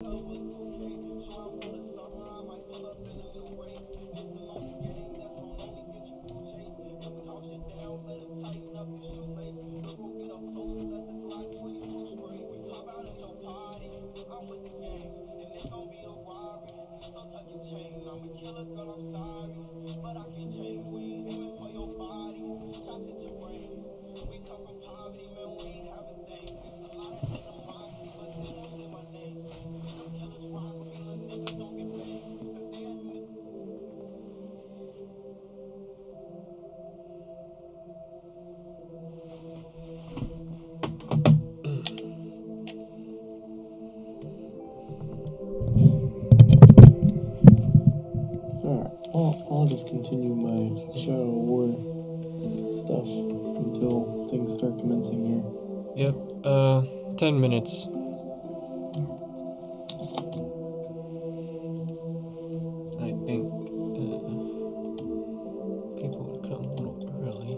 Alright, I'll just continue my Shadow War stuff until things start commencing here. Yep, 10 minutes. I think, people would come a little early.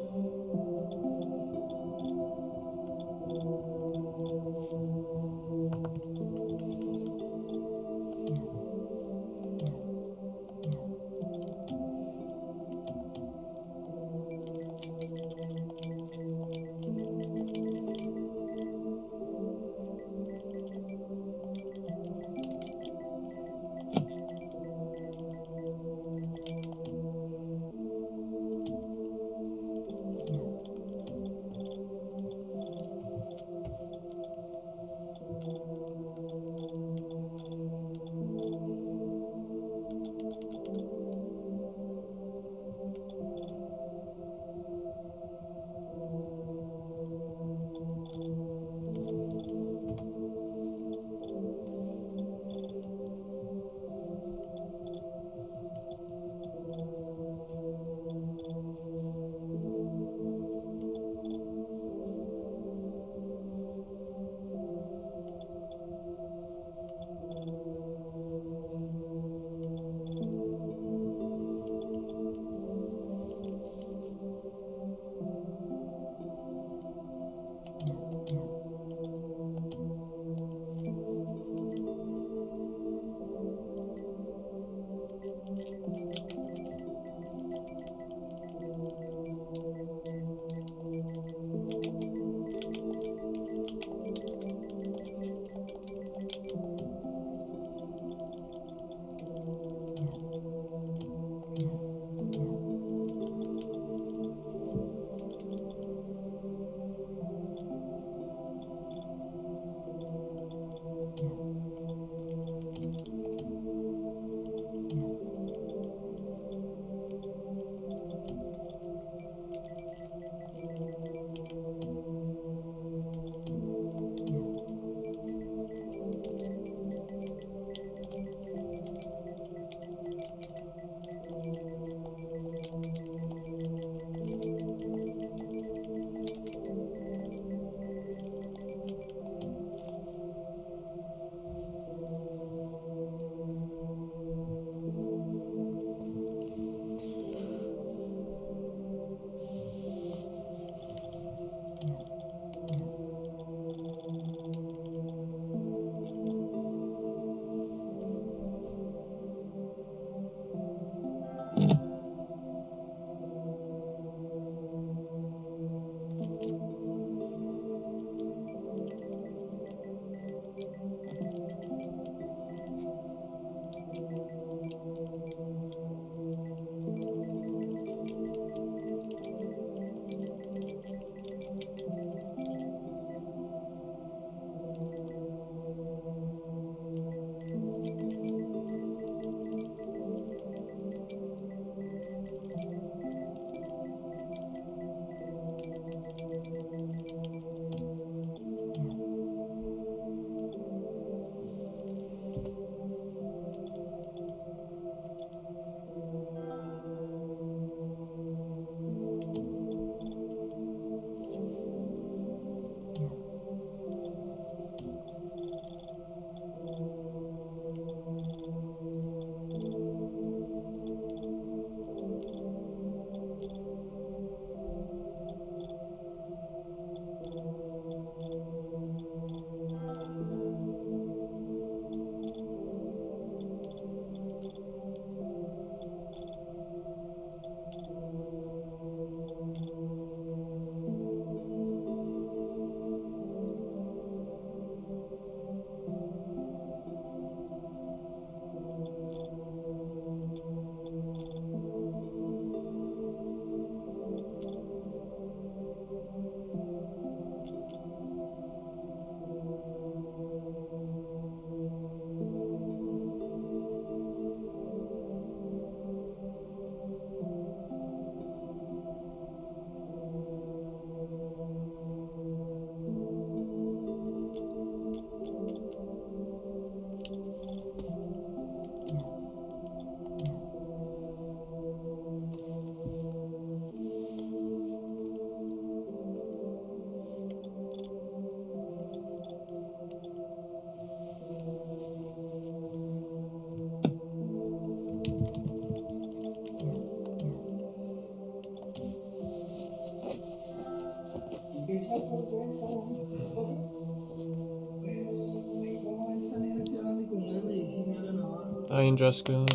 Hi, Andreska.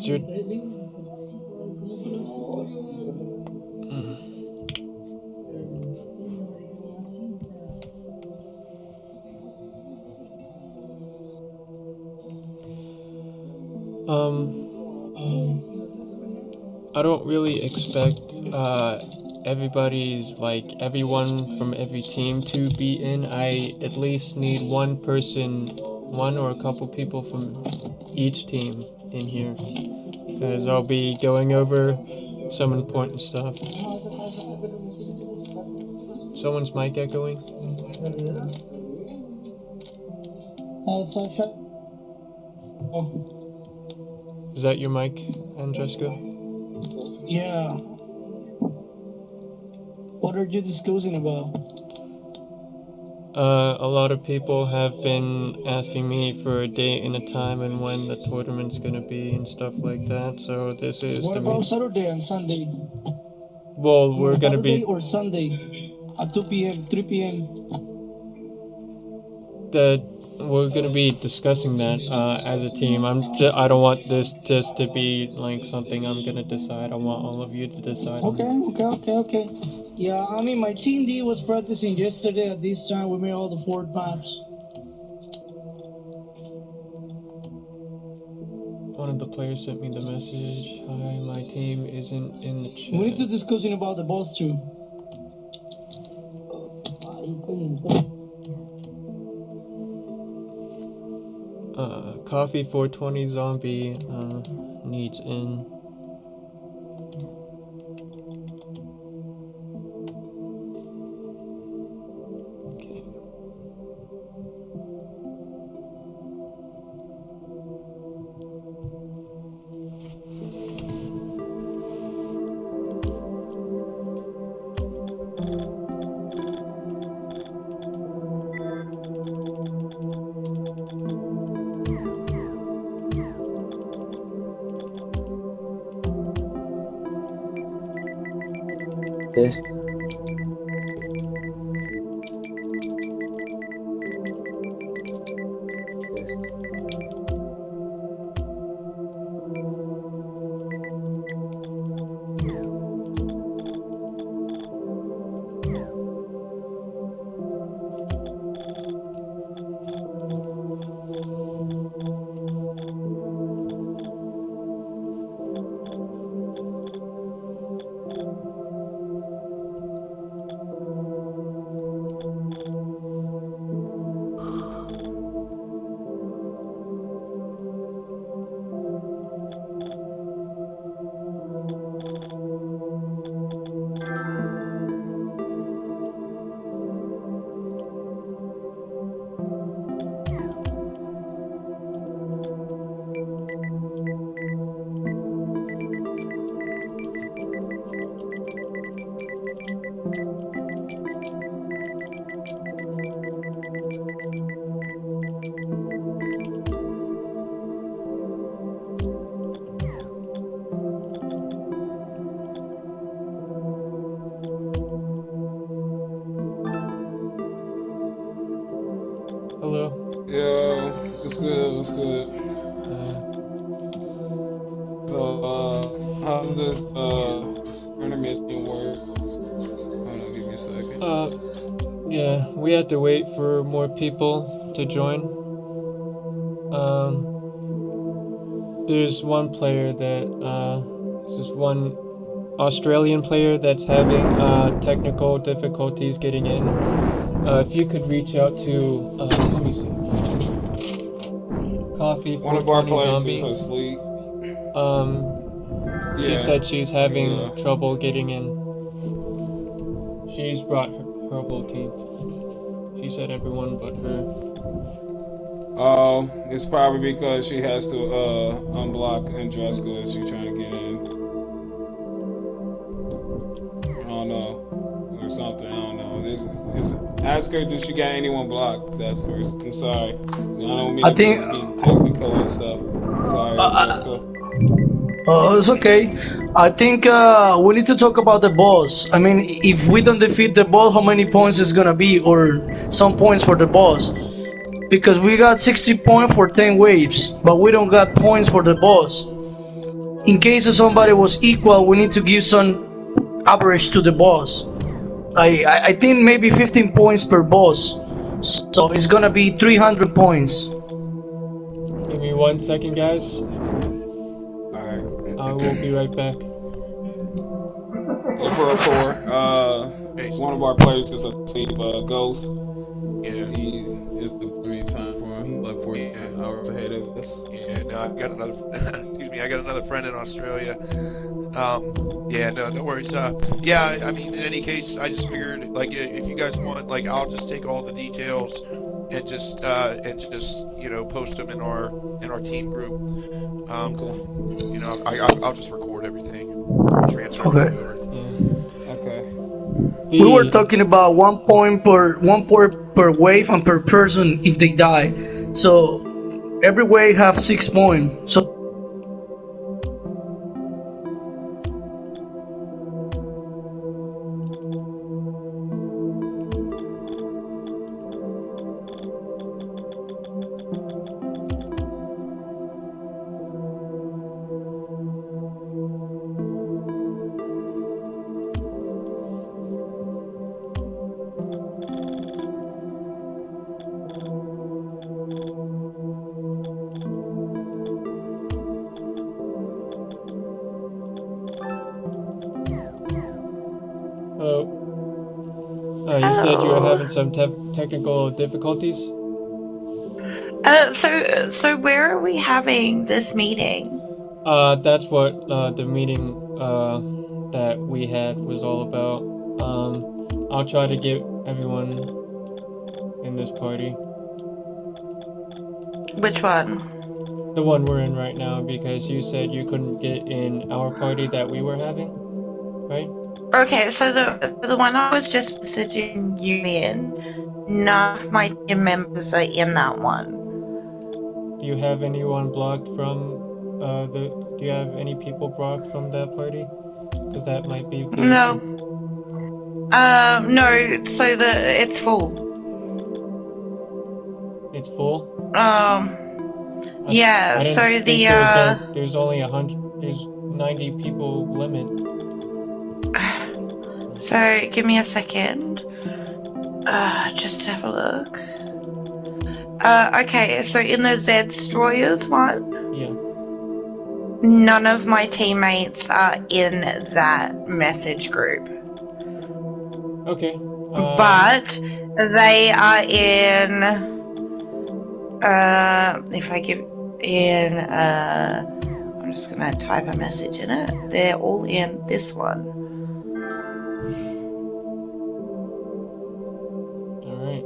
Your- I don't really expect everybody's like everyone from every team to be in. I at least need one person, one or a couple people from each team in here, because I'll be going over some important stuff. Someone's mic echoing. Is that your mic, Andreska? Yeah. What are you discussing about? A lot of people have been asking me for a date and a time and when the tournament's gonna be and stuff like that. So this is What the about Saturday and Sunday? well, we're gonna Saturday be or Sunday at 2 p.m., 3 p.m. we're gonna be discussing that as a team. I don't want this just to be like something I'm gonna decide. I want all of you to decide. Okay. Yeah, I mean, my team D was practicing yesterday at this time. We made all the 4 maps. One of the players sent me the message. Hi, my team isn't in the chat. We need to discussing about the boss too. Coffee 420 zombie needs in. Okay. Test. Test. Hello. Yo, what's good? So, how's this tournament thing work? Hold on, give me a second. Yeah, we have to wait for more people to join. There's one player that, this is one Australian player that's having technical difficulties getting in. If you could reach out to, let me see. Coffee One of our 420 players zombie. is asleep. She said she's having trouble getting in. She's brought her whole team. She said everyone but her. Oh, it's probably because she has to unblock Andreska as she's trying to get in. I don't know. Or something, I don't know. Ask her if she got anyone blocked. That's first. I'm sorry. I don't mean I to think be technical and stuff. Sorry, Jessica. it's okay. I think we need to talk about the boss. I mean, if we don't defeat the boss, how many points is gonna be, or some points for the boss? Because we got 60 points for 10 waves, but we don't got points for the boss. In case if somebody was equal, we need to give some average to the boss. I think maybe 15 points per boss. So it's gonna be 300 points. Give me 1 second, guys. Alright. I will be right back. So for a core, one of our players is a Steve Ghost. Yeah. He is the time for him. He's like 48 hours ahead of us. Yeah, no, I got another. Excuse me, I got another friend in Australia. Yeah, no worries. Yeah, I mean, in any case, I just figured, like, if you guys want, like, I'll just take all the details and just you know, post them in our team group. You know, I'll just record everything and transfer Okay. it over. Yeah. Okay. We were talking about 1 point per wave and per person if they die. So every wave have 6 points. So you said you were having some technical difficulties? So where are we having this meeting? That's what the meeting that we had was all about. I'll try to get everyone in this party. Which one? The one we're in right now, because you said you couldn't get in our party that we were having, right? Okay, so the one I was just messaging you in, none of my team members are in that one. Do you have anyone blocked from do you have any people blocked from that party? Because that might be the No. issue. No, so it's full. It's full? Yeah, I didn't so think there's only 100, there's 90 people limit. So give me a second. Just have a look. Okay, so in the Z Destroyers one, Yeah. none of my teammates are in that message group. Okay. But they are in, if I give in, I'm just gonna type a message in it. They're all in this one. Alright.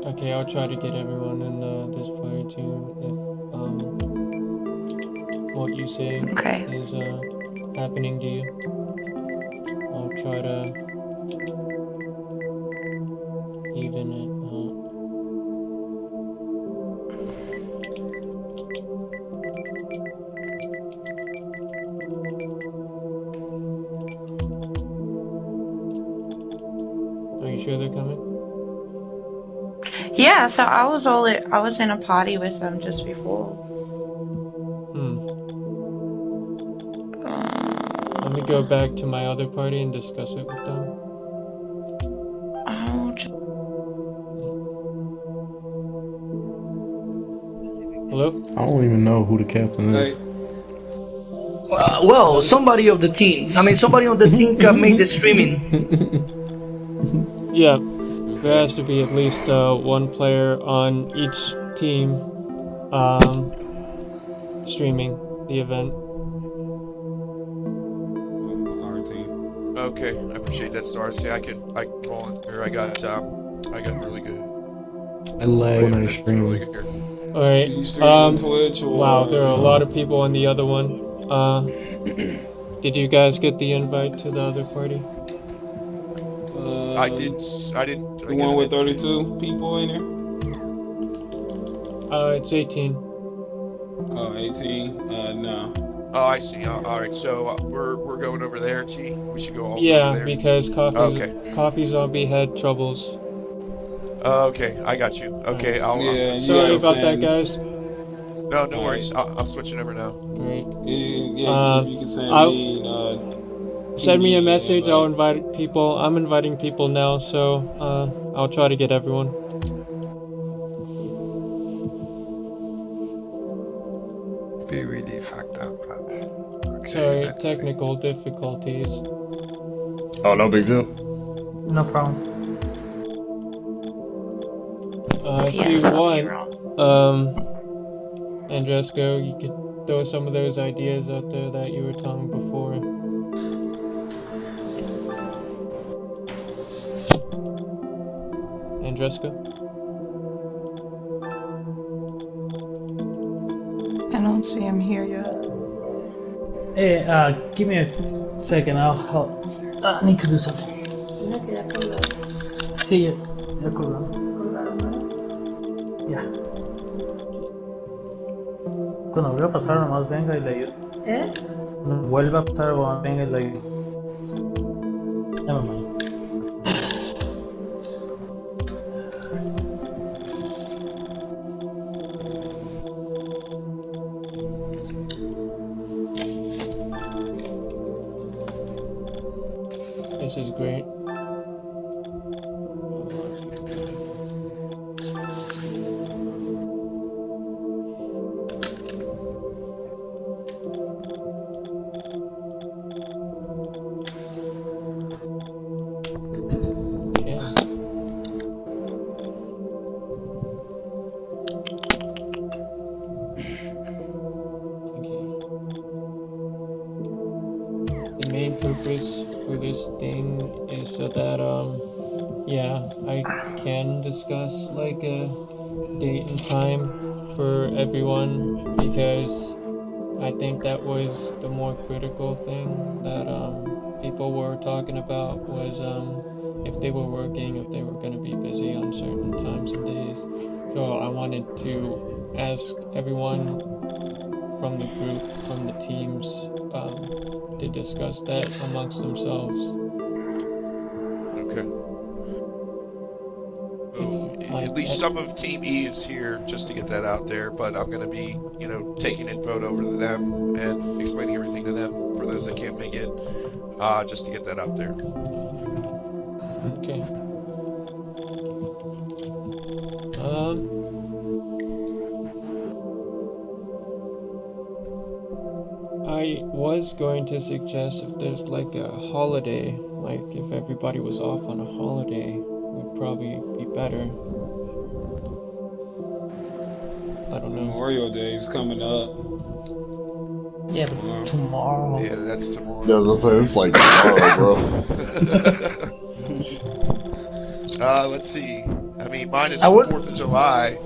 Okay, I'll try to get everyone in this party too. If what you say is happening to you, I'll try to even it out. Are you sure they're coming? Yeah, so I was in a party with them just before. Let me go back to my other party and discuss it with them. Hello? I don't even know who the captain is. Well, somebody of the team. I mean, somebody on the team can make the streaming. Yeah, there has to be at least one player on each team streaming the event. Our team. Okay, I appreciate that, Stars. Okay, I can volunteer. I got really good. I lag when I Really stream. good. Alright, You stream on Twitch or wow, there are a lot of people on the other one. Did you guys get the invite to the other party? I didn't. The one with 32 people in there? It's 18. Oh, 18. No. Oh, I see. All right, so we're going over there. G. We should go all over Yeah, there. because Coffee Zombie had troubles. Okay, I got you. Okay, I'll. Sorry about that, guys. No worries. I'm switching over now. Alright. Yeah, you can send me a message. I'll invite people. I'm inviting people now, so I'll try to get everyone. Be really fucked up, but okay, Sorry, let's technical difficulties. Oh, no big deal. No problem. If you want, Andresco, you could throw some of those ideas out there that you were telling before. Andresco? I don't see him here yet. Hey, give me a second. I'll help. I need to do something. Sí, ya colgado. Ya. Cuando vuelva a pasar, nomás venga y le ayudo. Cuando vuelva a pasar, nomás venga y le ayudo. Never mind. This is great. The main purpose for this thing is so that, yeah, I can discuss like a date and time for everyone, because I think that was the more critical thing that people were talking about was if they were working, if they were going to be busy on certain times and days. So I wanted to ask everyone from the group, from the teams, to discuss that amongst themselves. Okay. At least some of Team E is here, just to get that out there. But I'm going to be, taking info over to them and explaining everything to them for those that can't make it, just to get that out there. Okay. I was going to suggest if there's like a holiday, like if everybody was off on a holiday, would probably be better. I don't know. Memorial Day is coming up. Yeah, but it's tomorrow. Yeah, that's tomorrow. Yeah, it's like tomorrow, bro. Let's see. I mean, mine is the 4th of July.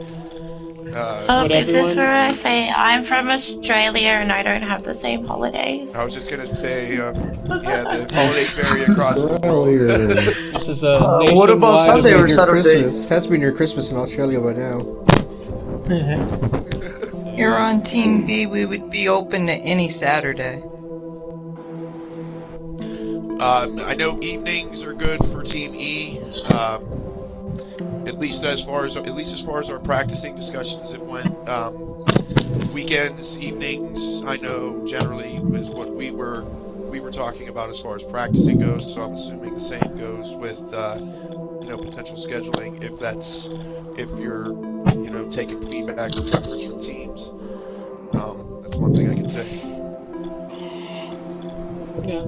Is this where I say I'm from Australia and I don't have the same holidays? I was just gonna say, yeah, the holidays vary across the world. This is a what about Sunday or Saturday? It has to be near Christmas in Australia by now. Here on Team B, we would be open to any Saturday. I know evenings are good for Team E. At least as far as our practicing discussions have went. Weekends, evenings, I know generally is what we were talking about as far as practicing goes. So I'm assuming the same goes with potential scheduling if you're taking feedback or preference from teams. That's one thing I can say. Yeah.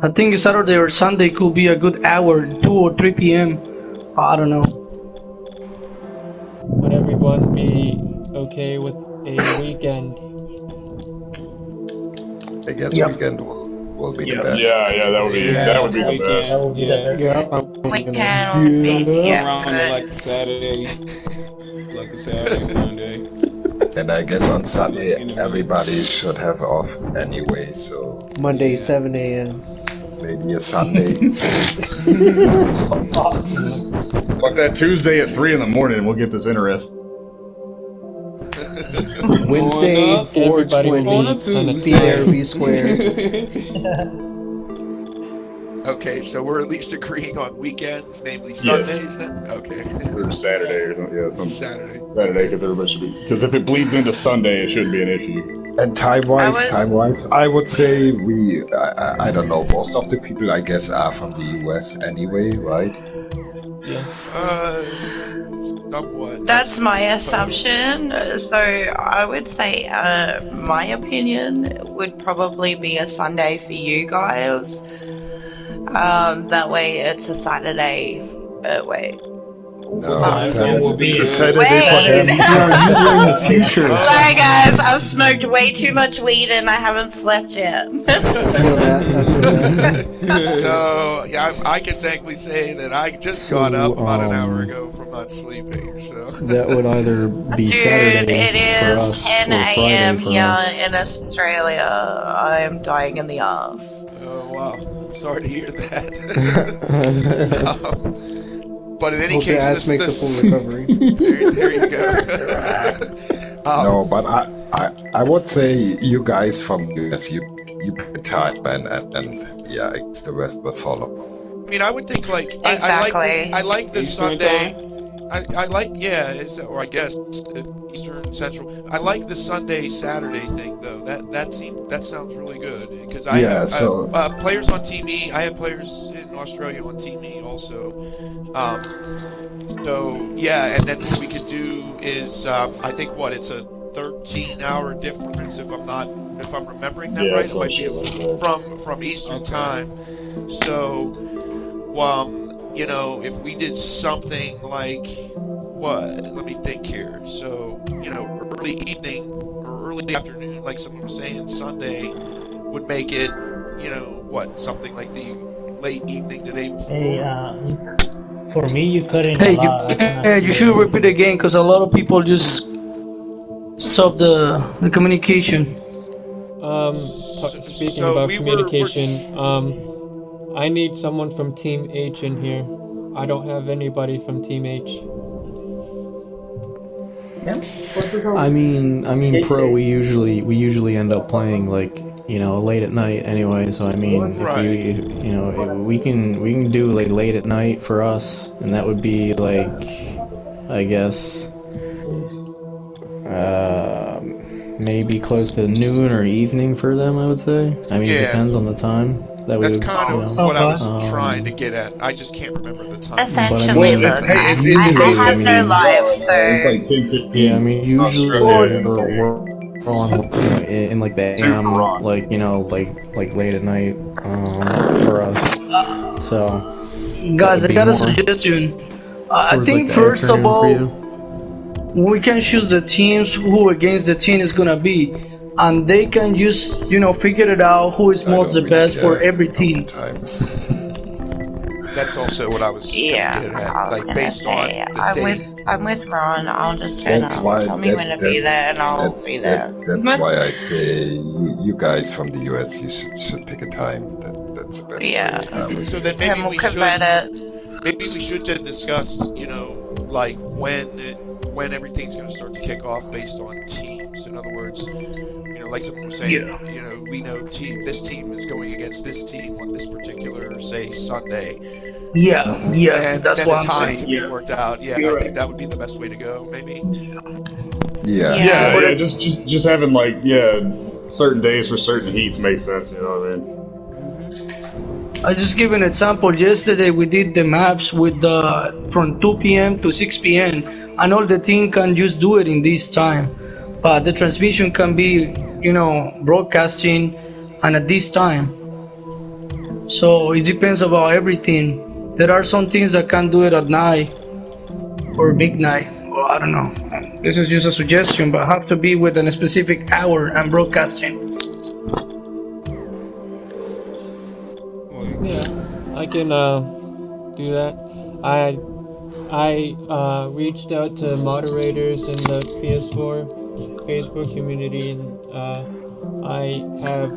I think Saturday or Sunday could be a good hour, 2 or 3 p.m. I don't know. Would everyone be okay with a weekend? I guess Yep. weekend will be the best. Yeah, that would be the best. Yeah, I'm Weekend gonna- would be Around good. like a Saturday, Sunday. And I guess on Sunday everybody should have off anyway, so Monday, 7 a.m. maybe a Sunday. But that Tuesday at 3 in the morning, we'll get this interesting. Wednesday, Everybody will 420. be Be there, be square. Okay, so we're at least agreeing on weekends, namely Sundays. Then okay. Or Saturday or something. Saturday. Saturday, because everybody should be. Because if it bleeds into Sunday, it shouldn't be an issue. And time-wise, I would say I don't know, most of the people I guess are from the US anyway, right? Yeah. Somewhat. That's my assumption. So I would say, my opinion would probably be a Sunday for you guys. That way it's a Saturday. Wait. No, Saturday. it's a Saturday Wait. for them. in the future. Sorry guys, I've smoked way too much weed and I haven't slept yet. I feel that. So yeah, I can thankfully say that I just got up about an hour ago from not sleeping. So That would either be Dude, Saturday it for is us 10 or Friday a.m. for here us. in Australia. I am dying in the ass. oh wow, sorry to hear that. But in any Hope your case, ass makes a this full recovery. there you go. No, but I would say you guys from the US, you pick time and yeah, it's the rest will follow. I mean, I would think like Exactly. I like this Eastern Sunday. time? I like or I guess Eastern Central. I like the Sunday Saturday thing though. That sounds really good because I have players on Team E. I have players in Australia on Team E also. So yeah, and then what we could do is I think it's a 13-hour difference if I'm remembering that right. It might be from Eastern time. So if we did something like let me think here. So, early evening or early afternoon, like someone was saying, Sunday would make it, something like the late evening the day before. Hey, for me, you couldn't. Hey, you should repeat again because a lot of people just stop the communication. Speaking about communication, I need someone from Team H in here. I don't have anybody from Team H. I mean, pro. We usually end up playing late at night anyway. So I mean, if we can do late at night for us, and that would be I guess, maybe close to noon or evening for them. I would say. I mean, it depends on the time. That's kind of what I was trying to get at. I just can't remember the time. Essentially, look, I have no life, so... Yeah, I mean, usually we're on in the AM, late at night, for us. So... Guys, I got a suggestion. I think first of all, we can choose the teams who against the team is gonna be. And they can just, figure it out who is most the best for every team. That's also what I was getting at. Based on the date. I'm with Ron. I'll just turn up. Tell me when to be there, and I'll be there. That's why I say you guys from the US, you should pick a time. That's the best. Yeah. So then maybe we should then discuss, when everything's going to start to kick off based on teams. In other words, like someone was saying, we know this team is going against this team on this particular, say, Sunday. Yeah, And that's then what the I'm time saying. can be worked out. Yeah, You're I right. think that would be the best way to go, maybe. Yeah, just having like certain days for certain heats makes sense. You know what I mean? I just give an example. Yesterday we did the maps with from 2 p.m. to 6 p.m. and all the team can just do it in this time, but the transmission can be, broadcasting and at this time. So it depends about everything. There are some things that can do it at night or midnight. Well, I don't know. This is just a suggestion, but have to be within a specific hour and broadcasting. Yeah, I can do that. I reached out to moderators in the PS4 Facebook community, and I have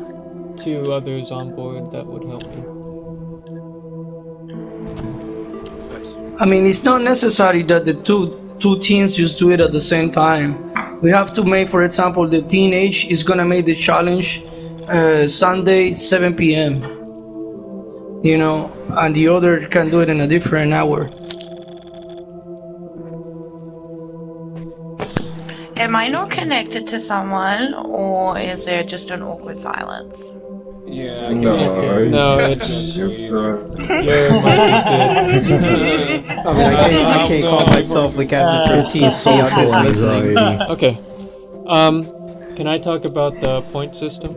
2 others on board that would help me. I mean, it's not necessary that the two teams just do it at the same time. We have to make, for example, the teenage is gonna make the challenge Sunday 7 p.m. And the other can do it in a different hour. Am I not connected to someone, or is there just an awkward silence? Yeah. No, it's your mic is good. I can't call myself the captain for TC on this listening. Okay. Can I talk about the point system?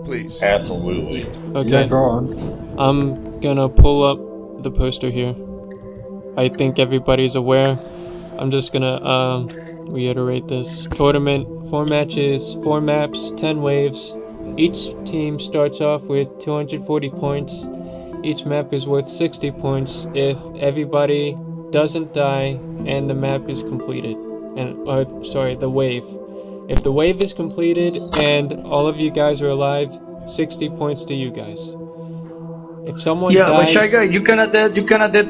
Please. Absolutely. Okay. Yeah, go on. I'm gonna pull up the poster here. I think everybody's aware. I'm just gonna reiterate this. Tournament, 4 matches, 4 maps, 10 waves. Each team starts off with 240 points. Each map is worth 60 points if everybody doesn't die and the map is completed. The wave. If the wave is completed and all of you guys are alive, 60 points to you guys. If someone dies... but Shy Guy, you cannot add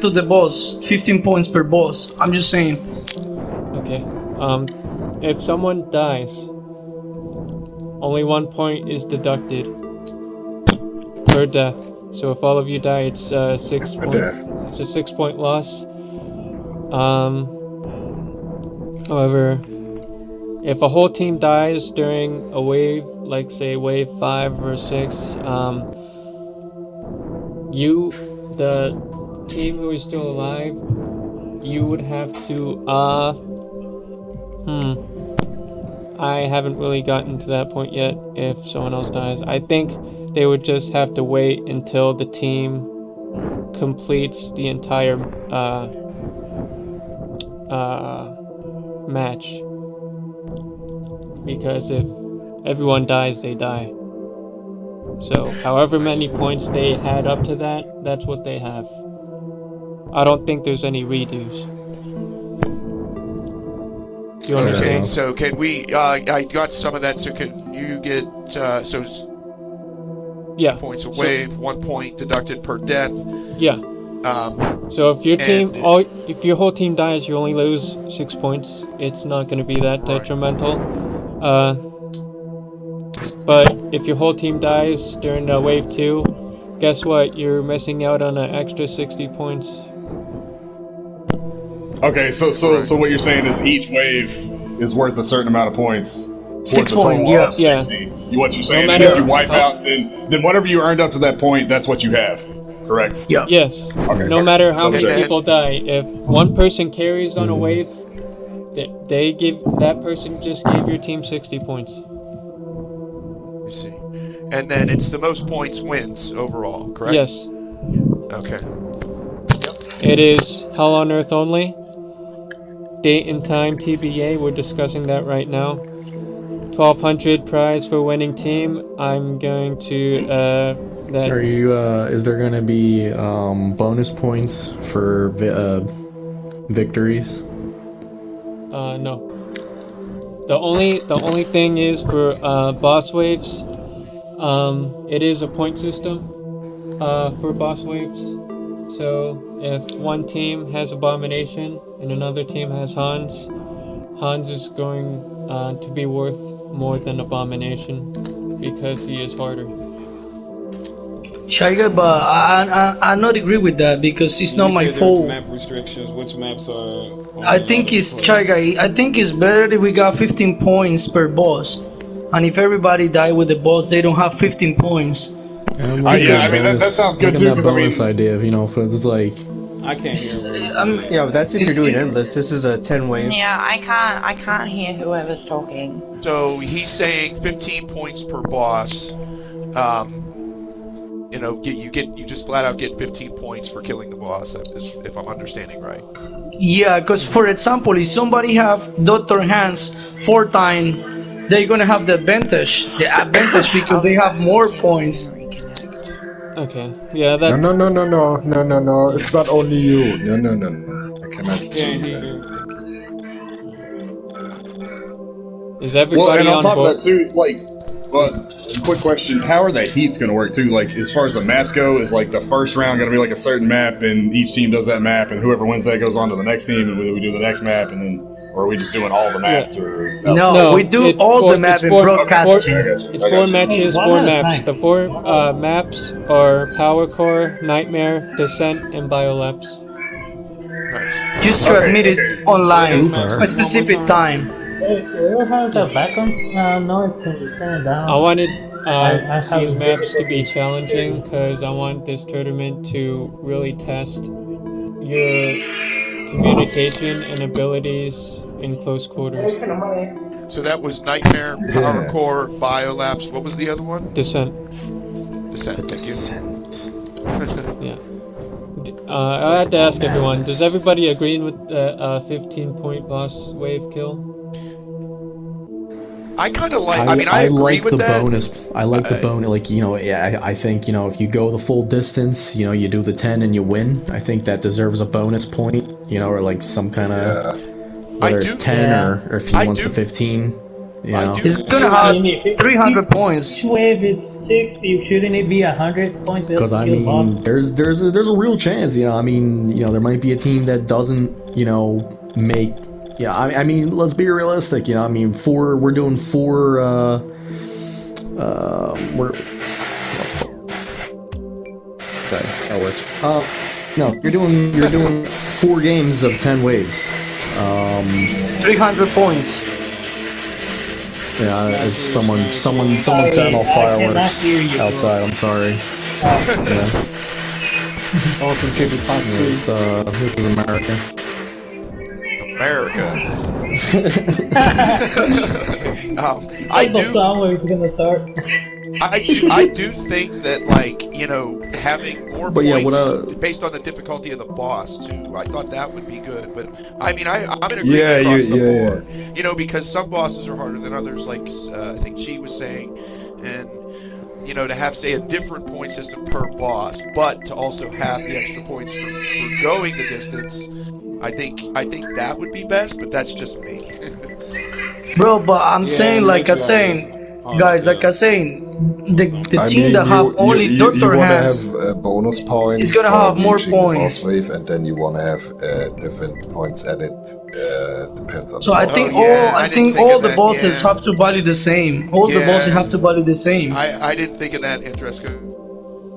to the boss. 15 points per boss. I'm just saying. Okay. If someone dies, only 1 point is deducted per death. So if all of you die, it's 6 points. It's a 6-point loss. However, if a whole team dies during a wave, like say wave 5 or 6, the team who is still alive, you would have to, I haven't really gotten to that point yet if someone else dies. I think they would just have to wait until the team completes the entire, match. Because if everyone dies, they die. So, however many points they had up to that, that's what they have. I don't think there's any redos. Do you understand? Okay, so can we, I got some of that, so can you get, points a wave, 1 point deducted per death. Yeah. So if your if your whole team dies, you only lose 6 points. It's not going to be that detrimental. But if your whole team dies during wave 2, guess what? You're missing out on an extra 60 points. Okay, so what you're saying is each wave is worth a certain amount of points. 6 points, yeah. 60. What you're saying No is matter if you wipe out, then whatever you earned up to that point, that's what you have. Correct? Yeah. Yes. Okay. No matter how many Okay. people die, if one person carries on a wave, that person just gave your team 60 points. You see. And then it's the most points wins overall, correct? Yes. Okay. It is Hell on Earth only. Date and time TBA, we're discussing that right now. 1200 prize for winning team. I'm going to that. Are you? Is there going to be bonus points for victories? No. The only thing is for boss waves. It is a point system for boss waves. So if one team has Abomination and another team has Hans, Hans is going to be worth more than Abomination because he is harder. Shy Guy, but I not agree with that because it's not my fault. Map restrictions. Which maps are? I think it's Shy Guy. I think it's better if we got 15 points per boss, and if everybody die with the boss, they don't have 15 points. Yeah, I mean that sounds good too. That bonus idea, you know, for it's like. I can't hear. Yeah, but that's if you're doing endless. This is a 10 wave. Yeah, I can't hear whoever's talking. So he's saying 15 points per boss. You know, you just flat out get 15 points for killing the boss, if I'm understanding right. Yeah, because for example, if somebody have Dr. Hands 4 times, they're gonna have the advantage because they have more points. Okay, yeah, that. No. It's not only you. No. I cannot do that. Is everybody and on on top board? of that too, like, quick question: how are the heats going to work too? Like, as far as the maps go, is like the first round going to be like a certain map, and each team does that map, and whoever wins that goes on to the next team, and we do the next map, and then, or are we just doing all the maps? Or No, we do all the map in broadcasting. It's 4 matches, 4 maps. The 4 maps are Power Core, Nightmare, Descent, and Biolabs. Just to admit it online, a specific time. Whoever has a background noise, can you turn it down? I wanted I have these maps to be challenging because I want this tournament to really test your communication and abilities in close quarters. So that was Nightmare, Power Core, Biolabs. What was the other one? Descent. Thank you. Yeah. I had to ask everyone, does everybody agree with the 15-point boss wave kill? I kind of like. I mean, I agree like with the that. bonus. I like the bonus. Like, you know, I think, you know, if you go the full distance, you know, you do the 10 and you win. I think that deserves a bonus point. You know, or like some kind of whether it's 10 or if he wants the 15. You know, he's gonna have 300 points. Each wave it's 60. Shouldn't it be 100 points? because I mean, there's a real chance. You know, I mean, you know, there might be a team that doesn't, you know, make. Yeah, I mean, let's be realistic. You know, I mean, we're doing 4. We're okay. That works. No, you're doing 4 games of 10 waves. 300 points. Yeah, it's someone set off fireworks outside. I'm sorry. Yeah. Also, Jimmy Fox. This is America. America. I The song is gonna start. I do think that, like, you know, having more points based on the difficulty of the boss too. I thought that would be good, but I mean, I'm in agreement across the board. You know, because some bosses are harder than others, like I think G was saying, and you know, to have, say, a different point system per boss, but to also have the extra points for going the distance. I think that would be best, but that's just me. Bro, but I'm saying, like I saying, guys, like I saying, the team that have only Dr. Hands have bonus points. is gonna have more reaching the points. boss wave, and then you want to have different points added. Depends on. So I think all the bosses have to value the same. All the bosses have to value the same. I didn't think of that, Interesco.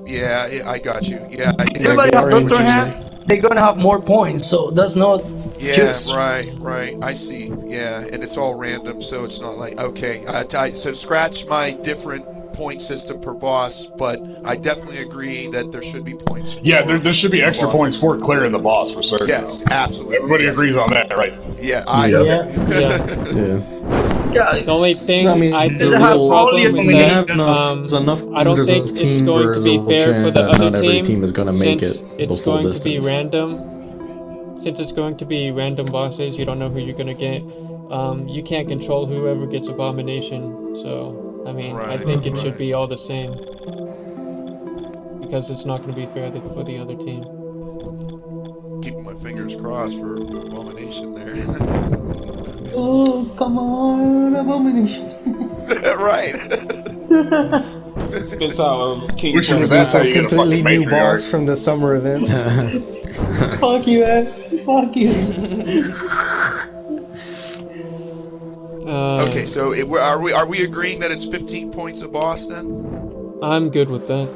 Yeah, I got you. Yeah, everybody have Dr. Hands, they're gonna have more points. So that's not. Yeah, right. I see. Yeah, and it's all random, so it's not like okay. So scratch my different point system per boss, but I definitely agree that there should be points. Yeah, there should be extra points for clearing the boss for certain. Yes, absolutely. Everybody agrees on that, right? Yeah, The only thing I think the problem problem is that enough I don't think it's going to be fair for the other not every team is going to make since it the it's full going distance. to be random. Since it's going to be random bosses, you don't know who you're going to get. You can't control whoever gets Abomination. So, I mean, I think it should be all the same. Because it's not going to be fair for the other team. Keeping my fingers crossed for Abomination there. Oh, come on, Abomination. Right. Spits out King. Which is a completely new boss from the summer event. Fuck you, man. Fuck you. Okay, so are we agreeing that it's 15 points a boss then? I'm good with that.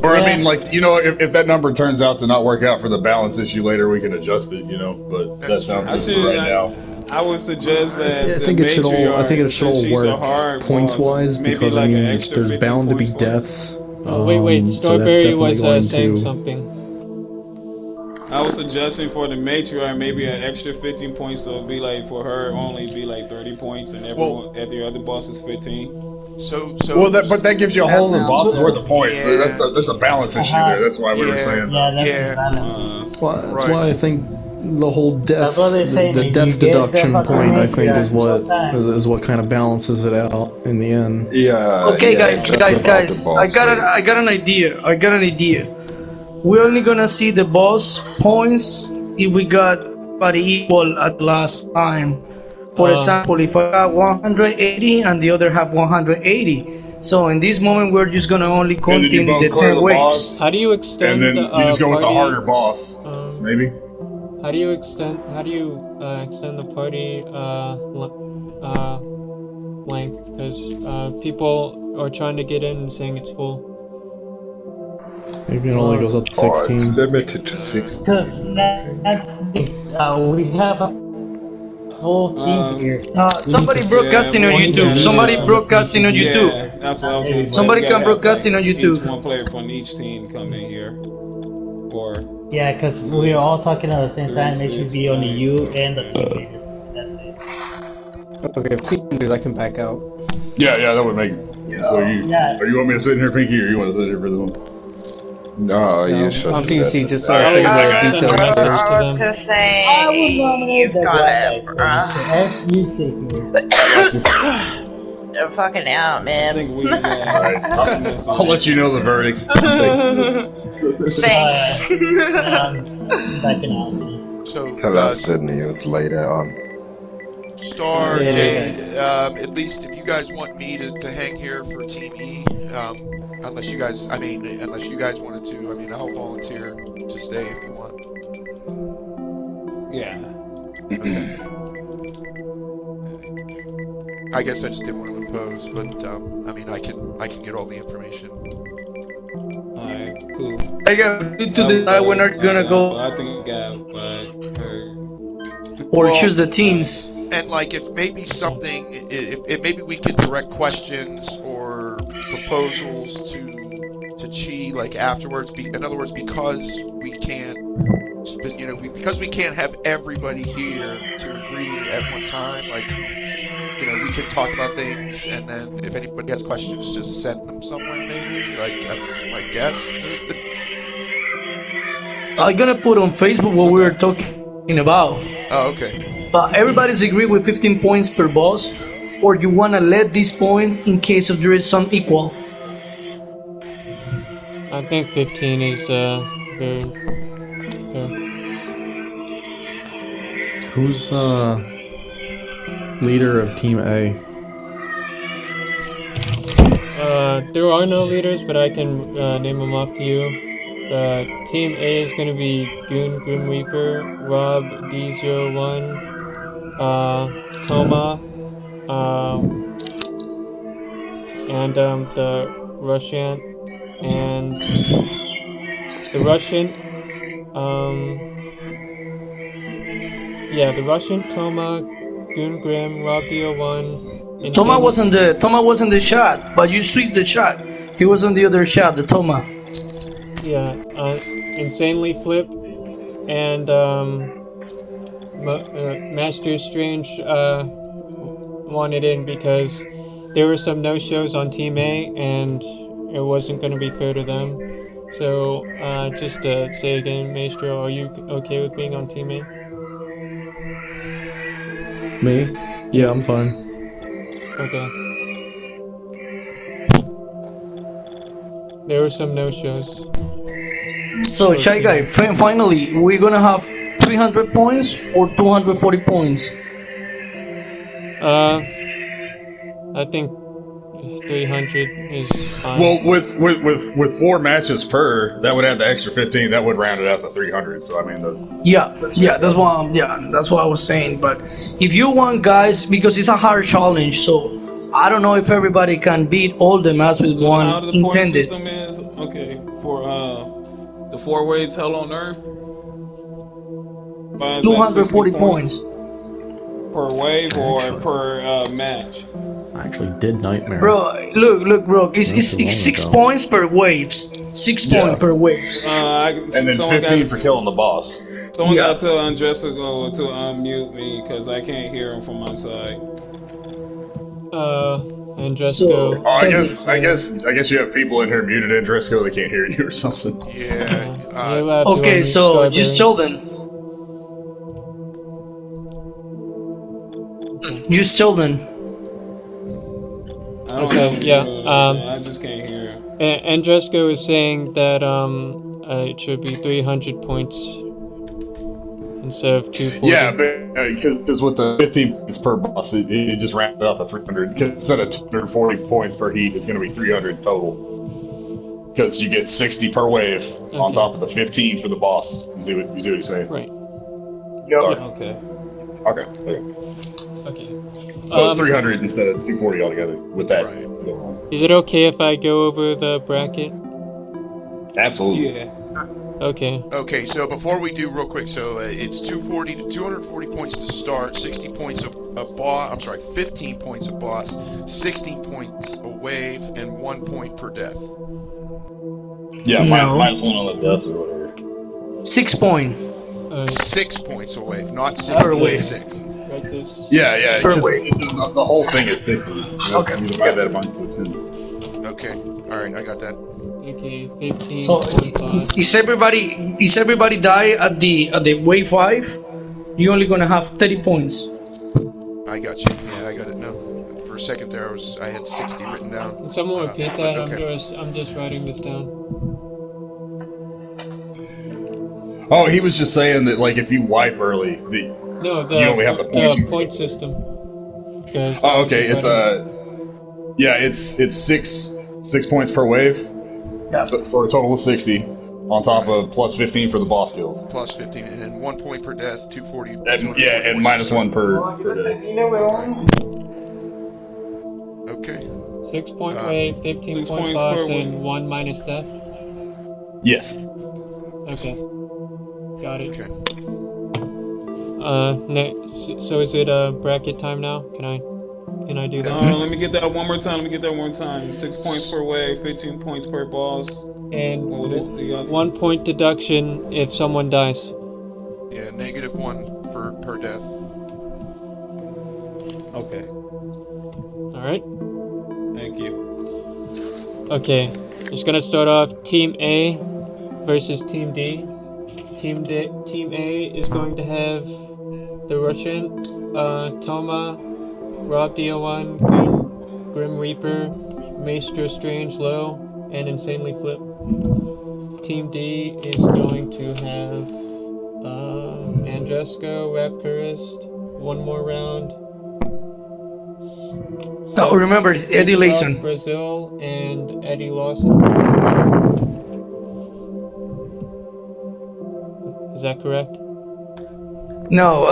Or I mean, like, you know, if that number turns out to not work out for the balance issue later, we can adjust it, you know. But that sounds good for right now. I would suggest that I think it should all. I think it should all work points wise because I mean, there's bound to be deaths. Wait. So that's Strawberry definitely was going saying to. something. I was suggesting for the matriarch maybe an extra 15 points, so it'd be like for her only be like 30 points, and every other boss is 15. So well, but that gives you a whole other boss's worth of points. Yeah. There's a balance issue there. That's why we were saying. Well, that's why I think the whole death, saying, the death deduction point, I think is what kind of balances it out in the end. Yeah. Okay, yeah, guys. I got an idea. We're only gonna see the boss points if we got about equal at last time. For example, if I got 180 and the other have 180, so in this moment we're just gonna only continue the 10 ways. How do you extend? And then you just go with the harder boss, maybe. How do you extend the party length? Because people are trying to get in and saying it's full. Maybe it only goes up to 16. It's limited to 16. We have a full team here. Somebody broadcasting on YouTube. Somebody broadcasting on YouTube. Yeah, that's what I was gonna say. Somebody can broadcasting on YouTube. One player from each team come in here, or yeah, because we're all talking at the same time. It should be only you and the team leaders. That's it. Okay, if team leaders, I can back out. Yeah, that would make. So you want me to sit in here, Pinky, or you want to sit here for this one? No, you should. I'm team C, just so I I can details. I was gonna say, you've got it, I'm fucking out, man. I'll let you know the verdicts. Thanks. Backing out. So Tell us the news later on. Star, Jade, at least if you guys want me to hang here for Team E, unless you guys wanted to, I mean, I'll volunteer to stay if you want. yeah. Okay. I guess I just didn't want to impose, but I mean, I can get all the information. Alright, cool. I got to decide when are gonna go I think or choose the teams. And like, if maybe something, if maybe we could direct questions or proposals to Chi, like afterwards. In other words, because we can't, because we can't have everybody here to agree at one time. Like, we can talk about things, and then if anybody has questions, just send them somewhere. Maybe, like, that's my guess. I'm gonna put on Facebook what we were talking about. Oh, okay. But everybody's agreed with 15 points per boss, or you wanna let this point in case if there is some equal? I think 15 is very fair. Who's leader of Team A? There are no leaders, but I can name them off to you. Team A is going to be Goon Grim Reaper, Rob D01, Toma, and the Russian, and the Russian, the Russian, Toma, Goon Grim, Rob D01. Toma wasn't the shot, but you sweep the shot. He was on the other shot, the Toma. Yeah, Insanely Flip, and Master Strange wanted in because there were some no-shows on Team A, and it wasn't going to be fair to them. So, just to say again, Maestro, are you okay with being on Team A? Me? Yeah, I'm fine. Okay. There were some no-shows. So, Shy Guy, finally, we're gonna have 300 points or 240 points? I think 300 is fine. Well, with 4 matches per, that would add the extra 15. That would round it out to 300. So I mean, that's what I was saying. But if you want guys, because it's a hard challenge, so I don't know if everybody can beat all the maps with How one the point intended. system is okay for the 4 ways Hell on Earth. 240 points per wave or per match. I actually did Nightmare. Bro, look, bro. It's long 6 ago. points per waves. 6 points per waves. and then 15 for killing the boss. Someone got to Andressa go to unmute me because I can't hear him from my side. Andresco. Oh, I guess you have people in here muted, Andresco. They can't hear you or something. Yeah. Okay, so use Sheldon. Use Sheldon. Okay, yeah. I just can't hear. Andresco is saying that it should be 300 points instead of 240. Yeah, because with the 15 points per boss, it just rounded off to 300. Instead of 240 points per heat, it's going to be 300 total. Because you get 60 per wave on top of the 15 for the boss. You see what he's saying? Right. Yep. Okay. So it's 300 instead of 240 altogether with that. Is it okay if I go over the bracket? Absolutely. Yeah. Okay. Okay, so before we do, real quick, so it's 240 points to start, 60 points a boss. I'm sorry, 15 points a boss, 16 points a wave, and 1 point per death. Yeah, minus 1 on the deaths or whatever. 6 points. 6 points a wave, not 60, 6. Yeah. Per wave. The whole thing is 60. Okay. You got that amount to 10. Okay, alright, I got that. Okay, 15. So is everybody die at the wave 5? You're only gonna have 30 points. I got you. Yeah, I got it now. For a second there, I had 60 written down. Can someone repeat that? Okay. I'm just writing this down. Oh, he was just saying that, like, if you wipe early, you only have the points. The point system. Oh, okay. It's it's 6 points per wave. Yeah. For a total of 60, on top of plus 15 for the boss kills. Plus 15, and then 1 point per death, 240. And minus 1 per death. Okay. 6 point wave, 15 point boss, and 1 minus death? Yes. Okay. Got it. Okay. So is it bracket time now? Can I do that? Let me get that one more time. 6 points per wave, 15 points per boss. And what is the other? 1 point deduction if someone dies. Yeah, -1 per death. Okay. Alright. Thank you. Okay. Just gonna start off Team A versus Team D. Team A is going to have the Russian, Toma, Rob DO1, Grim Reaper, Maestro Strange Low, and Insanely Flip. Team D is going to have Andresco, Rapturist, one more round. Oh, remember, it's Eddie Layson. Brazil and Eddie Lawson. Is that correct? No,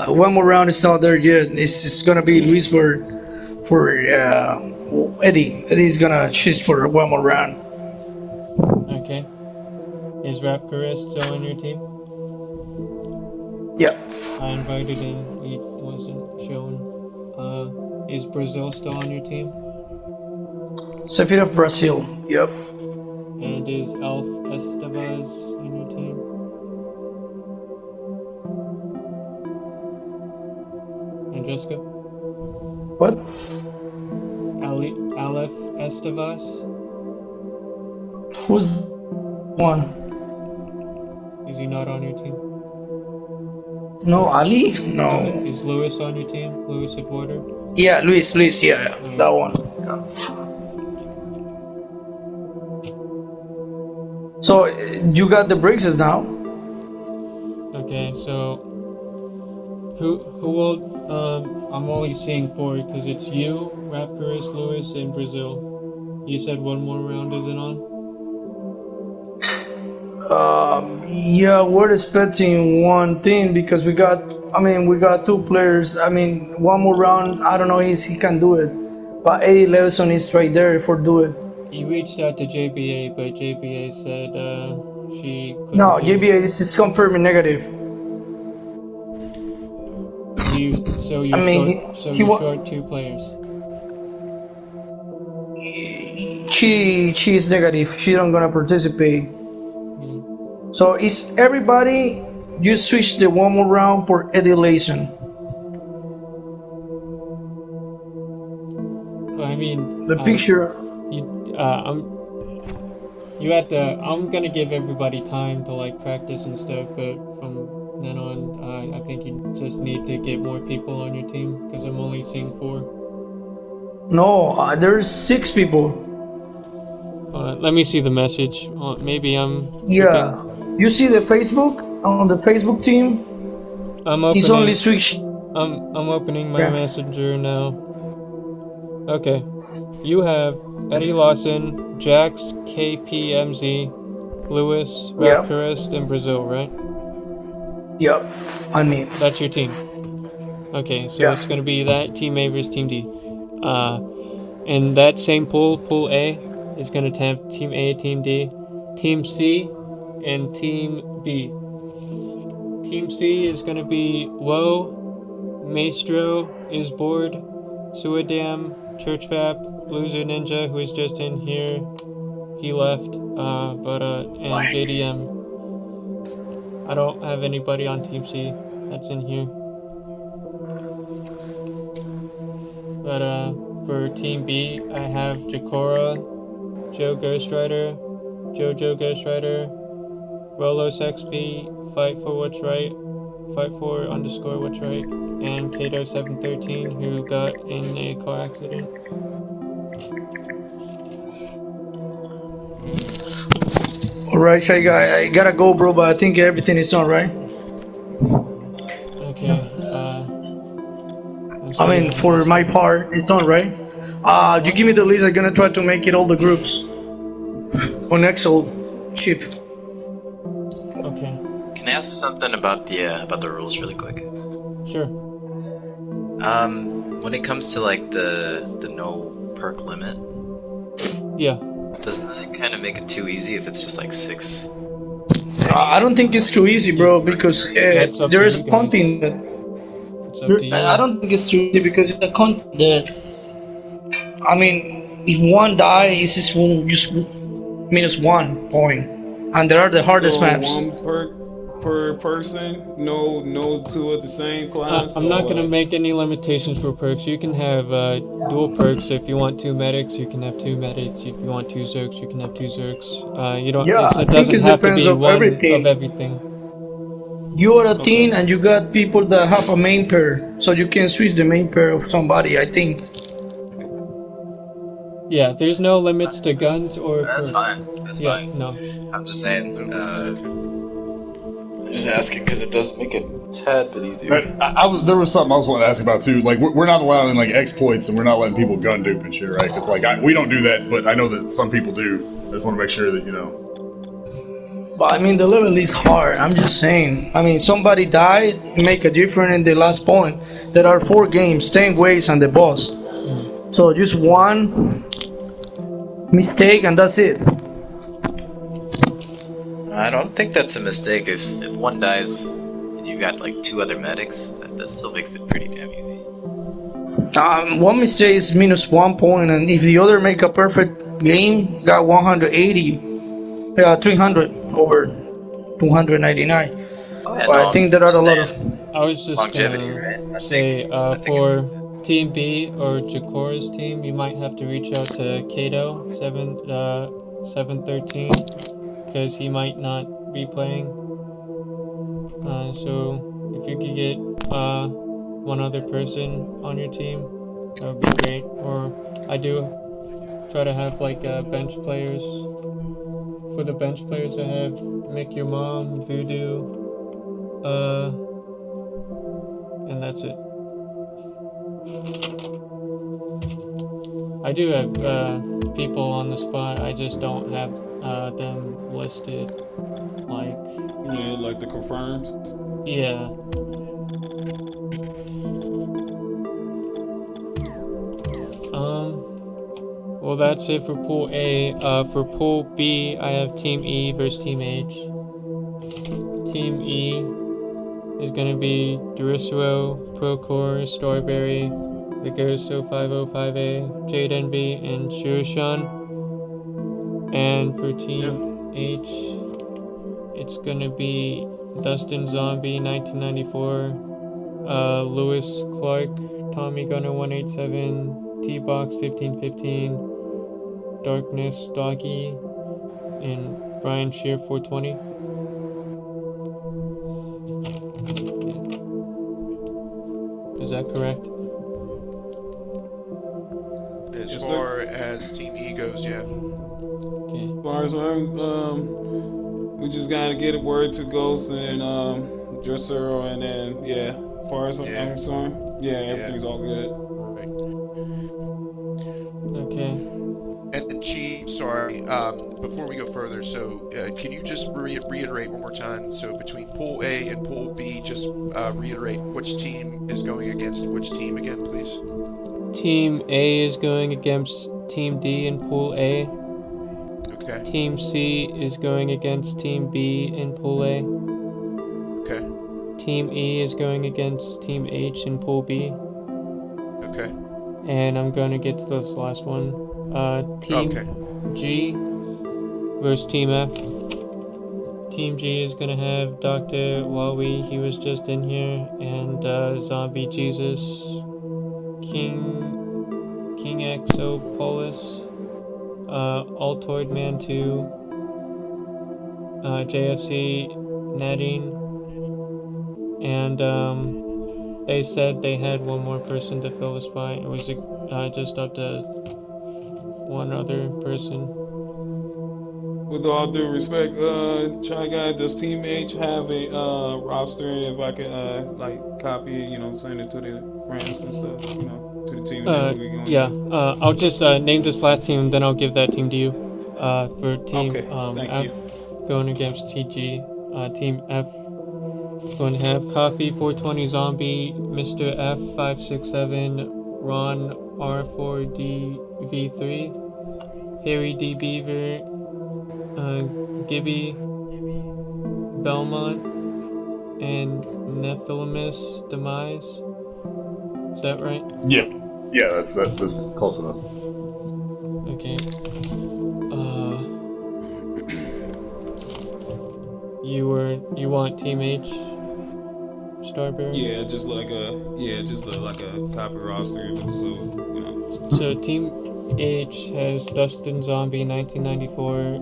one more round is not there yet. It's gonna be Luis for Eddie. Eddie's gonna choose for one more round. Okay. Is Rapturist still on your team? Yeah. I invited him. He wasn't shown. Is Brazil still on your team? Safir of Brazil. Yep. And is Elf Estevez on your team? Andresco? What? Aleph Estevez? Who's one? Is he not on your team? No, Ali? No. Is Lewis on your team? Lewis Edwarder? Yeah, Luis, yeah, that one. So, you got the bricks now? Okay, so Who will, I'm only seeing 4 because it's you, Raptors, Lewis, and Brazil. You said one more round isn't on? Yeah, we're expecting one thing because we got 2 players. I mean, one more round, I don't know if he can do it. But Eddie Levison is right there for do it. You reached out to JBA, but JBA said, she couldn't No, do it. JBA is confirming negative. So you're short 2 players. She is negative. She don't gonna participate. So it's everybody. You switch the one more round for Eddie Lawson. I mean, The picture. I'm gonna give everybody time to like practice and stuff, but from then on, I think you just need to get more people on your team because I'm only seeing 4. No, there's 6 people. Let me see the message. Maybe I'm. Yeah, you see the Facebook on the Facebook team. I'm opening. He's only switched. I'm opening my messenger now. Okay, you have Eddie Lawson, Jax, KPMZ, Lewis, Raptorist, and Brazil, right? Yep, I mean. That's your team. Okay, so it's gonna be that Team A versus Team D. And that same pool A, is gonna have Team A, Team D, Team C, and Team B. Team C is gonna be Woe, Maestro, Isboard, Suadam, Churchvap, Loser Ninja, who is just in here. He left, and JDM. I don't have anybody on Team C that's in here. But for Team B, I have Jakora, Joe Ghost Rider, Jojo Ghost Rider, Rolos XP, Fight for What's Right, Fight4_ What's Right, and Kato713, who got in a car accident. Alright, Shy Guy, I gotta go, bro, but I think everything is on, right? Okay, I mean, for my part, it's on, right? You give me the list, I'm gonna try to make it all the groups on Excel sheet. Okay. Can I ask something about the rules really quick? Sure. When it comes to like the no perk limit, yeah, doesn't that kind of make it too easy if it's just like 6? I don't think it's too easy, bro, because there is content that. I don't think it's too easy because it's a content that. I mean, if one dies, it's just -1 point, and there are the hardest maps. 1 perk per person, no 2 of the same class. I'm not gonna make any limitations for perks. You can have dual perks. If you want 2 medics, you can have 2 medics. If you want 2 Zerks, you can have 2 Zerks. You don't. Yeah, it doesn't have to be one of everything. You are a team, and you got people that have a main pair, so you can switch the main pair of somebody. I think. Yeah, there's no limits to guns or. That's fine. That's fine. No. I'm just saying. I'm just asking because it does make it a tad bit easier. There was something I was wanting to ask about too. Like we're not allowing like exploits, and we're not letting people gun dupe and shit, right? It's like we don't do that, but I know that some people do. I just want to make sure that you know. But I mean, the level is hard. I'm just saying. I mean, somebody died, make a difference in the last point. There are 4 games, 10 ways, and the boss. So just one mistake, and that's it. I don't think that's a mistake. If one dies and you got like 2 other medics, that still makes it pretty damn easy. One mistake is -1 point, and if the other make a perfect game, got 180, 300 over 299. Oh, yeah, but I think there are a lot of. I was just longevity, gonna right? say for Team B or Jacora's team, you might have to reach out to Kato 713 because he might not be playing. So if you could get one other person on your team, that would be great. Or I do try to have like bench players. For the bench players, I have Make Your Mom, Voodoo, and that's it. I do have people on the spot. I just don't have them listed. Like the confirms. Yeah. Well, that's it for Pool A. For Pool B, I have Team E versus Team H. Team E is going to be Duricero, Procore, Starberry, Legoso 505A, Jade Envy, and Shurushan. And for Team H, it's going to be Dustin Zombie 1994, Lewis Clark, Tommy Gunner 187, T-Box 1515, Darkness Doggy, and Brian Shear 420. Is that correct? As far as Team E goes, yeah. Okay. As far as we just gotta get a word to Ghost and Dressero, and then as far as I'm concerned, everything's all good. Okay. And Chief, sorry, before we go further, so can you just reiterate one more time? So between Pool A and Pool B, just reiterate which team is going against which team again, please? Team A is going against Team D in Pool A. Okay. Team C is going against Team B in Pool A. Okay. Team E is going against Team H in Pool B. Okay. And I'm going to get to this last one. Team G versus Team F. Team G is going to have Dr. Wawi, he was just in here, and Zombie Jesus, King Exopolis, Altoid Man 2, JFC Nadine, and they said they had one more person to fill the spot. It was just up to one other person. With all due respect, Chai Guy, does Team H have a roster? If I could copy it, send it to the friends and stuff, to the team. I'll just name this last team, then I'll give that team to you. For Team F, going against TG. Team F is going to have Coffee 420 Zombie, Mr. F 567, Ron R4DV3, Harry D Beaver, Gibby, Belmont, and Nephilimus Demise. Is that right? Yeah, that's close enough. Okay. You want Team H, Starberry? Yeah, just like a copy roster, So Team H has Dustin Zombie 1994,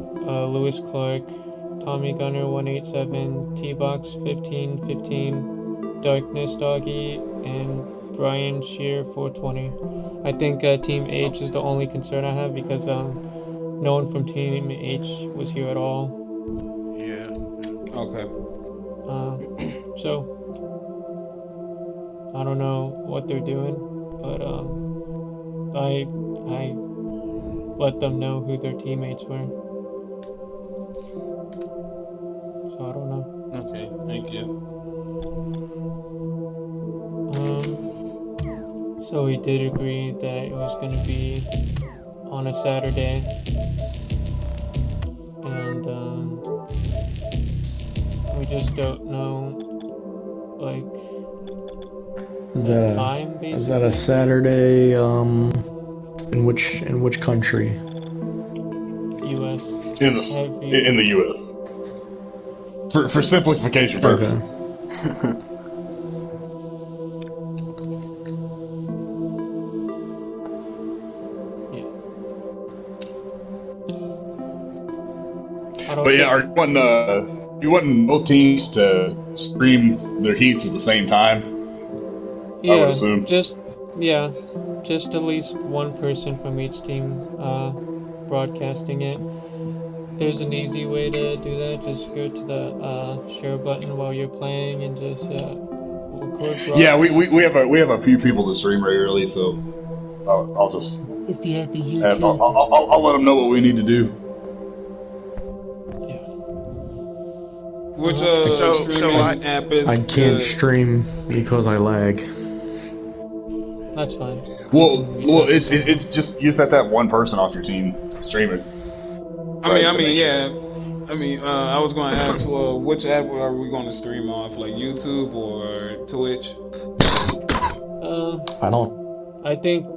Lewis Clark, Tommy Gunner 187, T-Box 1515, Darkness Doggy, and Brian Shear 420. I think Team H is the only concern I have because no one from Team H was here at all. Yeah. Okay. So I don't know what they're doing, but I let them know who their teammates were. So I don't know. Okay, thank you. So we did agree that it was going to be on a Saturday, and we just don't know, is that a Saturday? In which country? U.S. In the U.S. For simplification purposes. Okay. But yeah, you want both teams to stream their heats at the same time? Yeah, I would assume. just at least one person from each team broadcasting it. There's an easy way to do that. Just go to the share button while you're playing and just Of course, Yeah, we have a few people that stream regularly, so I'll just If you have the I'll, YouTube. I'll let them know what we need to do. Which So streaming app is I can't good? stream because I lag. That's fine. Well, it's just you just have to have one person off your team stream it. I was going to ask, which app are we going to stream off, like YouTube or Twitch? I don't. I think.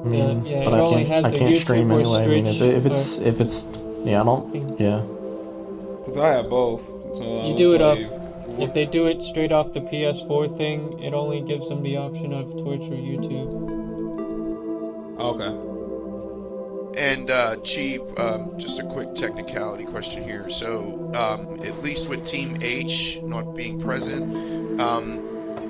Yeah, but it only has I the can't YouTube stream or anyway. I mean, Twitch if it's yeah, I don't. Yeah. Because I have both. So You do it off. If they do it straight off the PS4 thing, it only gives them the option of Twitch or YouTube. Okay. And Chief, just a quick technicality question here. So, at least with Team H not being present,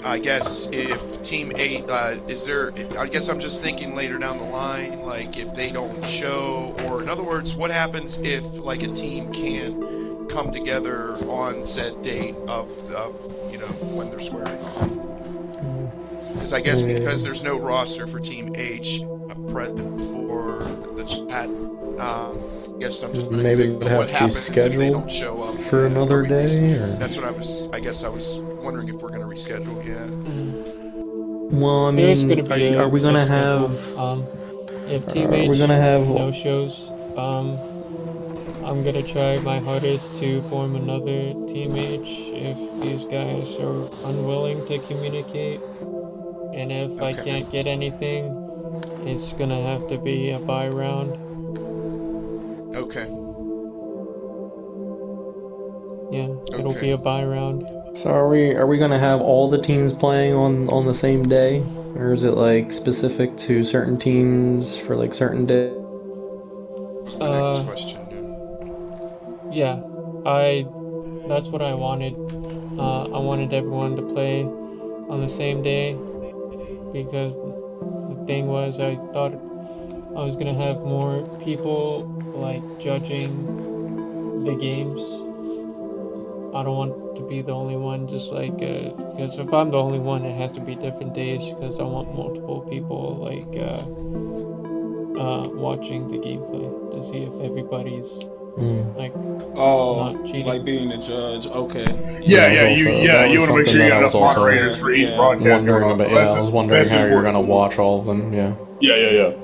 I guess if Team 8, is there, I guess I'm just thinking later down the line, like if they don't show, or in other words, what happens if like a team can't come together on said date of you know, when they're squaring off? Because I guess because there's no roster for Team H present for the chat, I guess I'm just Maybe it would have what to be happens if they scheduled don't show up for another day, or that's what I guess I was wondering if we're going to reschedule. well, I There's mean, gonna be are we gonna have? if Team Are H we gonna have? no shows, I'm gonna try my hardest to form another Team H if these guys are unwilling to communicate, and if I can't get anything, it's gonna have to be a bye round. Okay. Yeah, it'll be a bye round. So are we gonna have all the teams playing on the same day, or is it like specific to certain teams for like certain days? Next question. Yeah, that's what I wanted. I wanted everyone to play on the same day because the thing was I thought I was gonna have more people like judging the games. I don't want to be the only one, just like because if I'm the only one, it has to be different days because I want multiple people like watching the gameplay to see if everybody's like not cheating. Like being a judge. Okay. You want to make sure you got enough moderators for each broadcast going on. I was wondering how you're gonna watch all of them. Yeah. Yeah.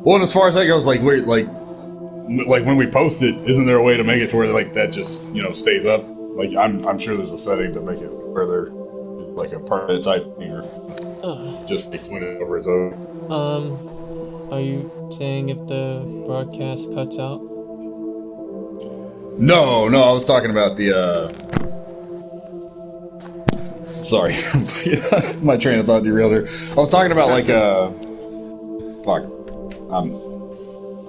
Well, and as far as that goes, like when we post it, isn't there a way to make it to where like that just stays up? Like I'm sure there's a setting to make it where they're like a permanent type thing, or just when it over is over. Are you saying if the broadcast cuts out? No, I was talking about the sorry. My train of thought derailed here. I was talking about like fuck.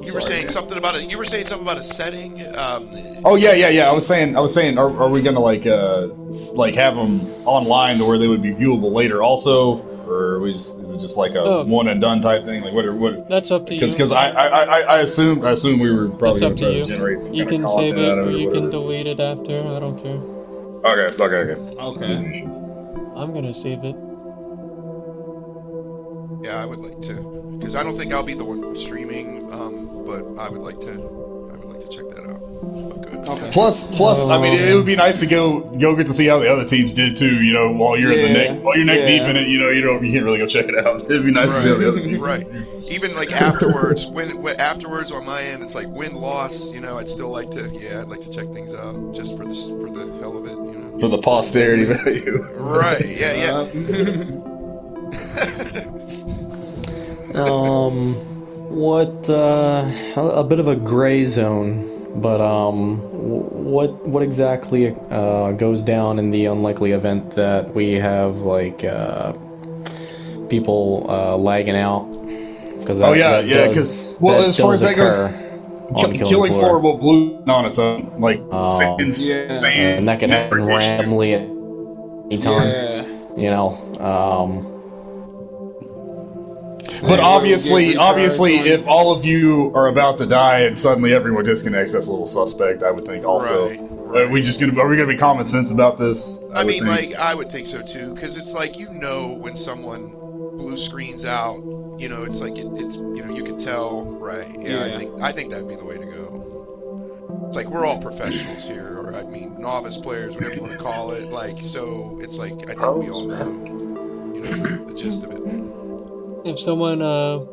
You were saying something about it. You were saying something about a setting. Oh yeah. I was saying, are we gonna like have them online to where they would be viewable later also, or is it just like a one and done type thing? Like what? That's up to you. Because I assume we were probably gonna try to generate some you kind can of content save it out of or it. you can delete it after. I don't care. Okay. I'm gonna save it. Yeah, I would like to, because I don't think I'll be the one streaming. But I would like to check that out. Okay. Plus, I mean, it would be nice to go get to see how the other teams did too. While you're neck deep in it, you can't really go check it out. It'd be nice to see how the other teams. Right. Even like afterwards, when afterwards on my end, it's like win loss. I'd still like to. Yeah, I'd like to check things out just for the hell of it. For the posterity value. Right. Yeah. What a bit of a gray zone, but what exactly goes down in the unlikely event that we have like people lagging out? Because as far as that goes, killing 4 will blue on its own, like sands, and that can happen randomly at any time. But obviously, recharged on- if all of you are about to die and suddenly everyone disconnects, that's a little suspect, I would think. Also, Are we gonna be common sense about this? I mean, like, I would think so too, because it's like, you know, when someone blue screens out, you know, it's like it's you know, you can tell, right? Yeah, I think that'd be the way to go. It's like, we're all professionals here, or I mean, novice players, whatever you want to call it. Like, so it's like, I think we all know, you know, the gist of it. If someone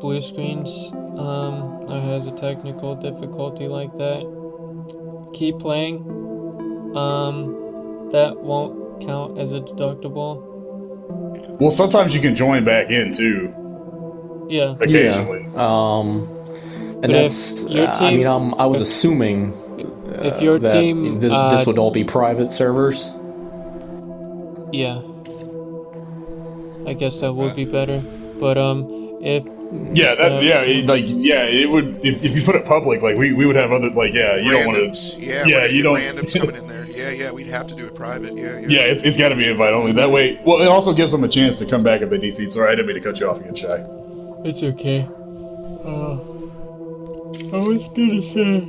blue screens or has a technical difficulty like that, keep playing. That won't count as a deductible. Well, sometimes you can join back in too. Yeah. Occasionally. And But that's. if your I team- mean, I was assuming if your that team, this would all be private servers. Yeah. I guess that would be better. But if it would. If you put it public, like we would have other, like, you don't want to. You don't. Randoms coming in there. Yeah, we'd have to do it private. Yeah. Yeah, it's got to be invite only. That way, well, it also gives them a chance to come back if they DC. Sorry, I didn't mean to cut you off again, Shy. It's okay. I was gonna say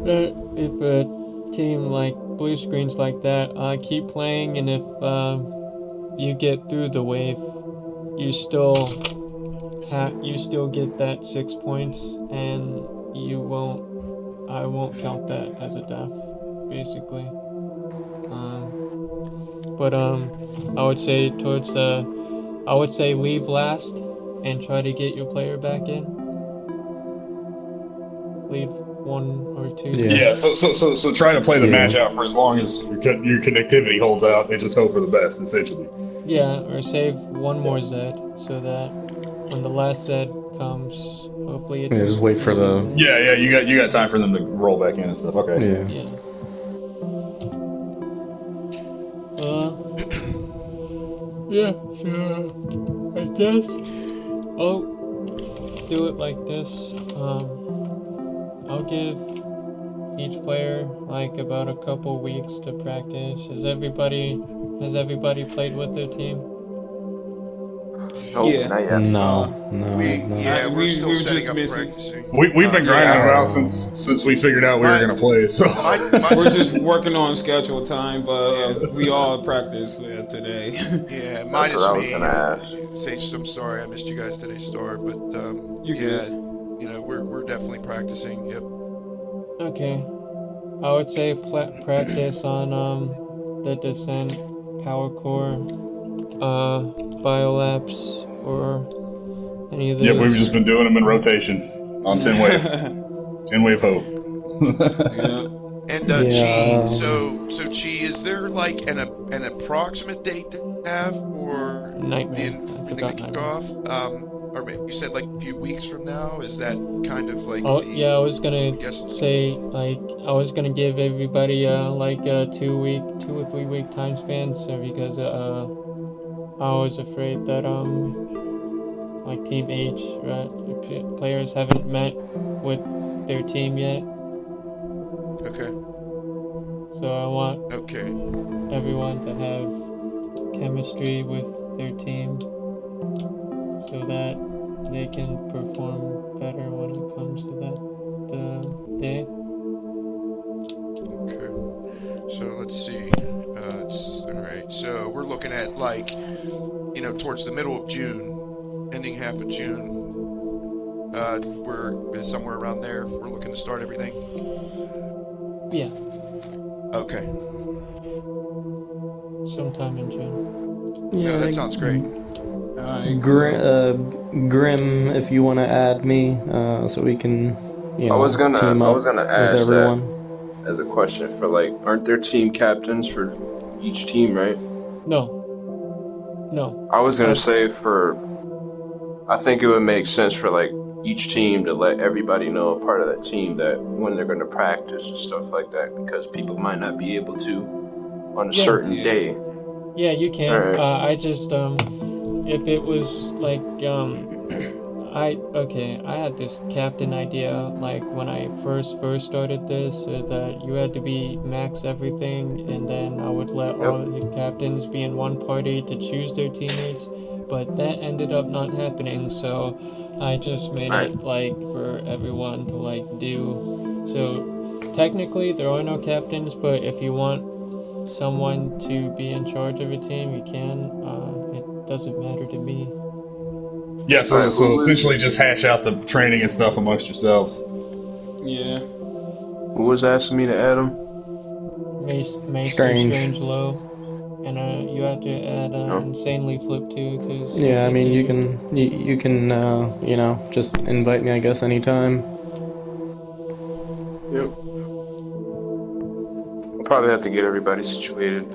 that if a team like blue screens like that, keep playing, and if you get through the wave, you still get that 6 points, and I won't count that as a death, basically. But I would say leave last and try to get your player back in. Leave 1 or 2. Yeah. So try to play the match out for as long as your connectivity holds out, and just hope for the best, essentially. Yeah, or save one more Zed so that when the last Zed comes, hopefully it's. Yeah, just wait for the. Yeah. You got time for them to roll back in and stuff. Okay. Yeah. Yeah, so I guess I'll do it like this. I'll give each player like about a couple weeks to practice. Has everybody played with their team? Not yet. No. We're still were setting just up missing. practicing. We've been grinding around since we figured out we were gonna play. So We're just working on schedule time, but we all practiced today. Yeah, minus what I was me. gonna ask. Sage, I'm sorry I missed you guys today's start, but you know, we're definitely practicing. Yep. Okay. I would say practice on the Descent, Power Core, Biolabs, or any of those. yeah, we've just been doing them in rotation on 10 wave. 10 wave hope. And Chi, so Chi, is there like an approximate date to have for Nightmare. the kickoff? Or maybe you said like a few weeks from now. Is that kind of like? Oh yeah, I was gonna say like I was gonna give everybody like a 2 or 3 week time span, so because I was afraid that like Team H, right, players haven't met with their team yet. Okay. So I want everyone to have chemistry with their team so that they can perform better when it comes to the day. Okay. So let's see. Alright, so we're looking at like, you know, towards the middle of June, ending half of June. We're somewhere around there. We're looking to start everything. Yeah. Okay. Sometime in June. Yeah, that sounds great. Grim, if you want to add me, so we can, team up ask with everyone. that as a question for like, aren't there team captains for each team, right? No. I was gonna say I think it would make sense for like each team to let everybody know, a part of that team, that when they're gonna practice and stuff like that, because people might not be able to on a certain day. Yeah, you can. Alright. I just if it was like I had this captain idea like when I first started this, is that you had to be max everything, and then I would let all of the captains be in one party to choose their teammates. but that ended up not happening. So I just made it like for everyone to like do. So technically there are no captains, but if you want someone to be in charge of a team, you can. It doesn't matter to me. Yeah, so essentially just hash out the training and stuff amongst yourselves. Yeah. Who was asking me to add him? Strange Low. And you have to add Insanely Flip too, cause yeah, I mean you can you know, just invite me I guess anytime. Yep. I'll probably have to get everybody situated.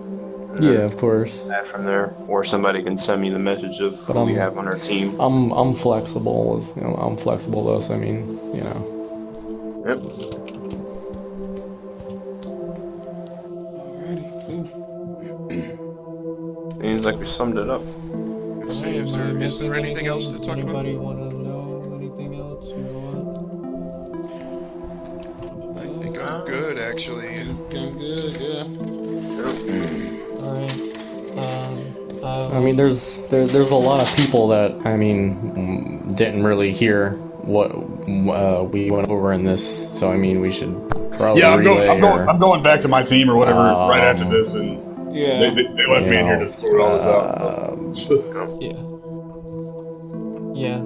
Yeah, of course. From there, or somebody can send me the message of who we have on our team. I'm flexible. You know, I'm flexible though, so I mean, you know. Yep. Seems like we summed it up. Let's see, is there anything else to talk about? Anybody want to know anything else or what? I think I'm good, actually. I'm good, yeah. Alright. I mean, there's a lot of people that I mean didn't really hear what we went over in this, so I mean we should probably. Yeah, I'm going back to my team or whatever right after this, and yeah, they left me in here to sort all this out. So. Yeah.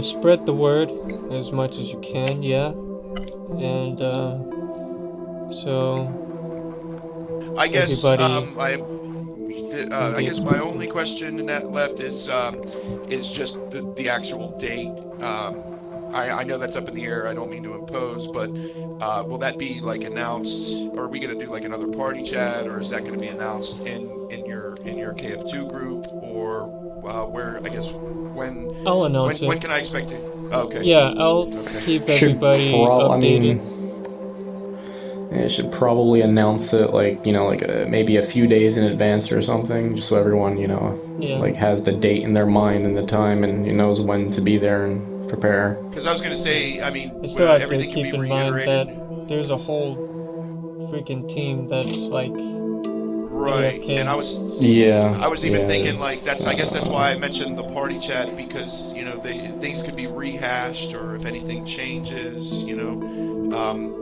Spread the word as much as you can. Yeah. And so. I guess I guess my only question left is just the actual date. I know that's up in the air. I don't mean to impose, but will that be like announced? Or are we going to do like another party chat, or is that going to be announced in your KF2 group, or where? I guess when? I'll announce it. When can I expect it? Oh, okay. Yeah, I'll keep everybody updated. I mean, I should probably announce it like, you know, like maybe a few days in advance or something, just so everyone, you know, like has the date in their mind and the time and knows when to be there and prepare. Because I was going to say, I mean, I still have to everything keep can be in mind reiterated. that there's a whole freaking team that's like Right, AFK. and I was even thinking like I guess that's why I mentioned the party chat, because you know things could be rehashed or if anything changes, you know,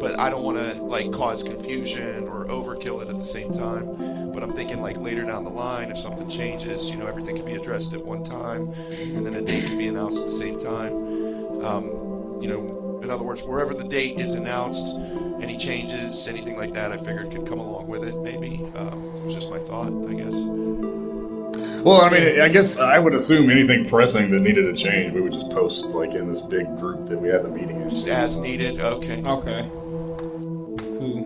but I don't want to like cause confusion or overkill it at the same time. But I'm thinking like later down the line, if something changes, you know, everything can be addressed at one time, and then a date can be announced at the same time. You know, in other words, wherever the date is announced, any changes, anything like that, I figured could come along with it. Maybe it was just my thought, I guess. Well, I mean, I guess I would assume anything pressing that needed to change, we would just post like in this big group that we had the meeting in. Just as needed. Okay. Okay. Cool.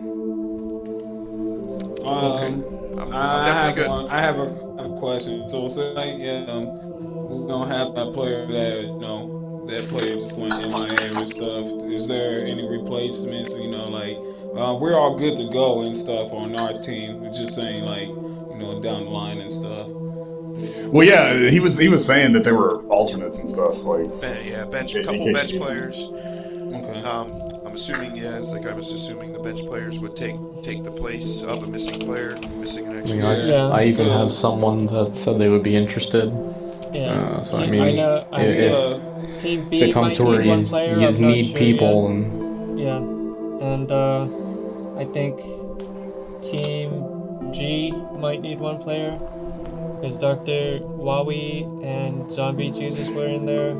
Okay. I have a question. So say we're gonna have that player that player just went MIA and stuff. Is there any replacements? You know, like we're all good to go and stuff on our team. We're just saying like, you know, down the line and stuff. Well, yeah, he was saying that there were alternates and stuff like. Yeah, couple bench players. Okay. I'm assuming, it's like I was assuming the bench players would take the place of a missing player, missing an extra. I even have someone that said they would be interested. Yeah. So I mean, if it comes to where you need people, and I think Team G might need one player. Because Dr. Wawi and Zombie Jesus were in there.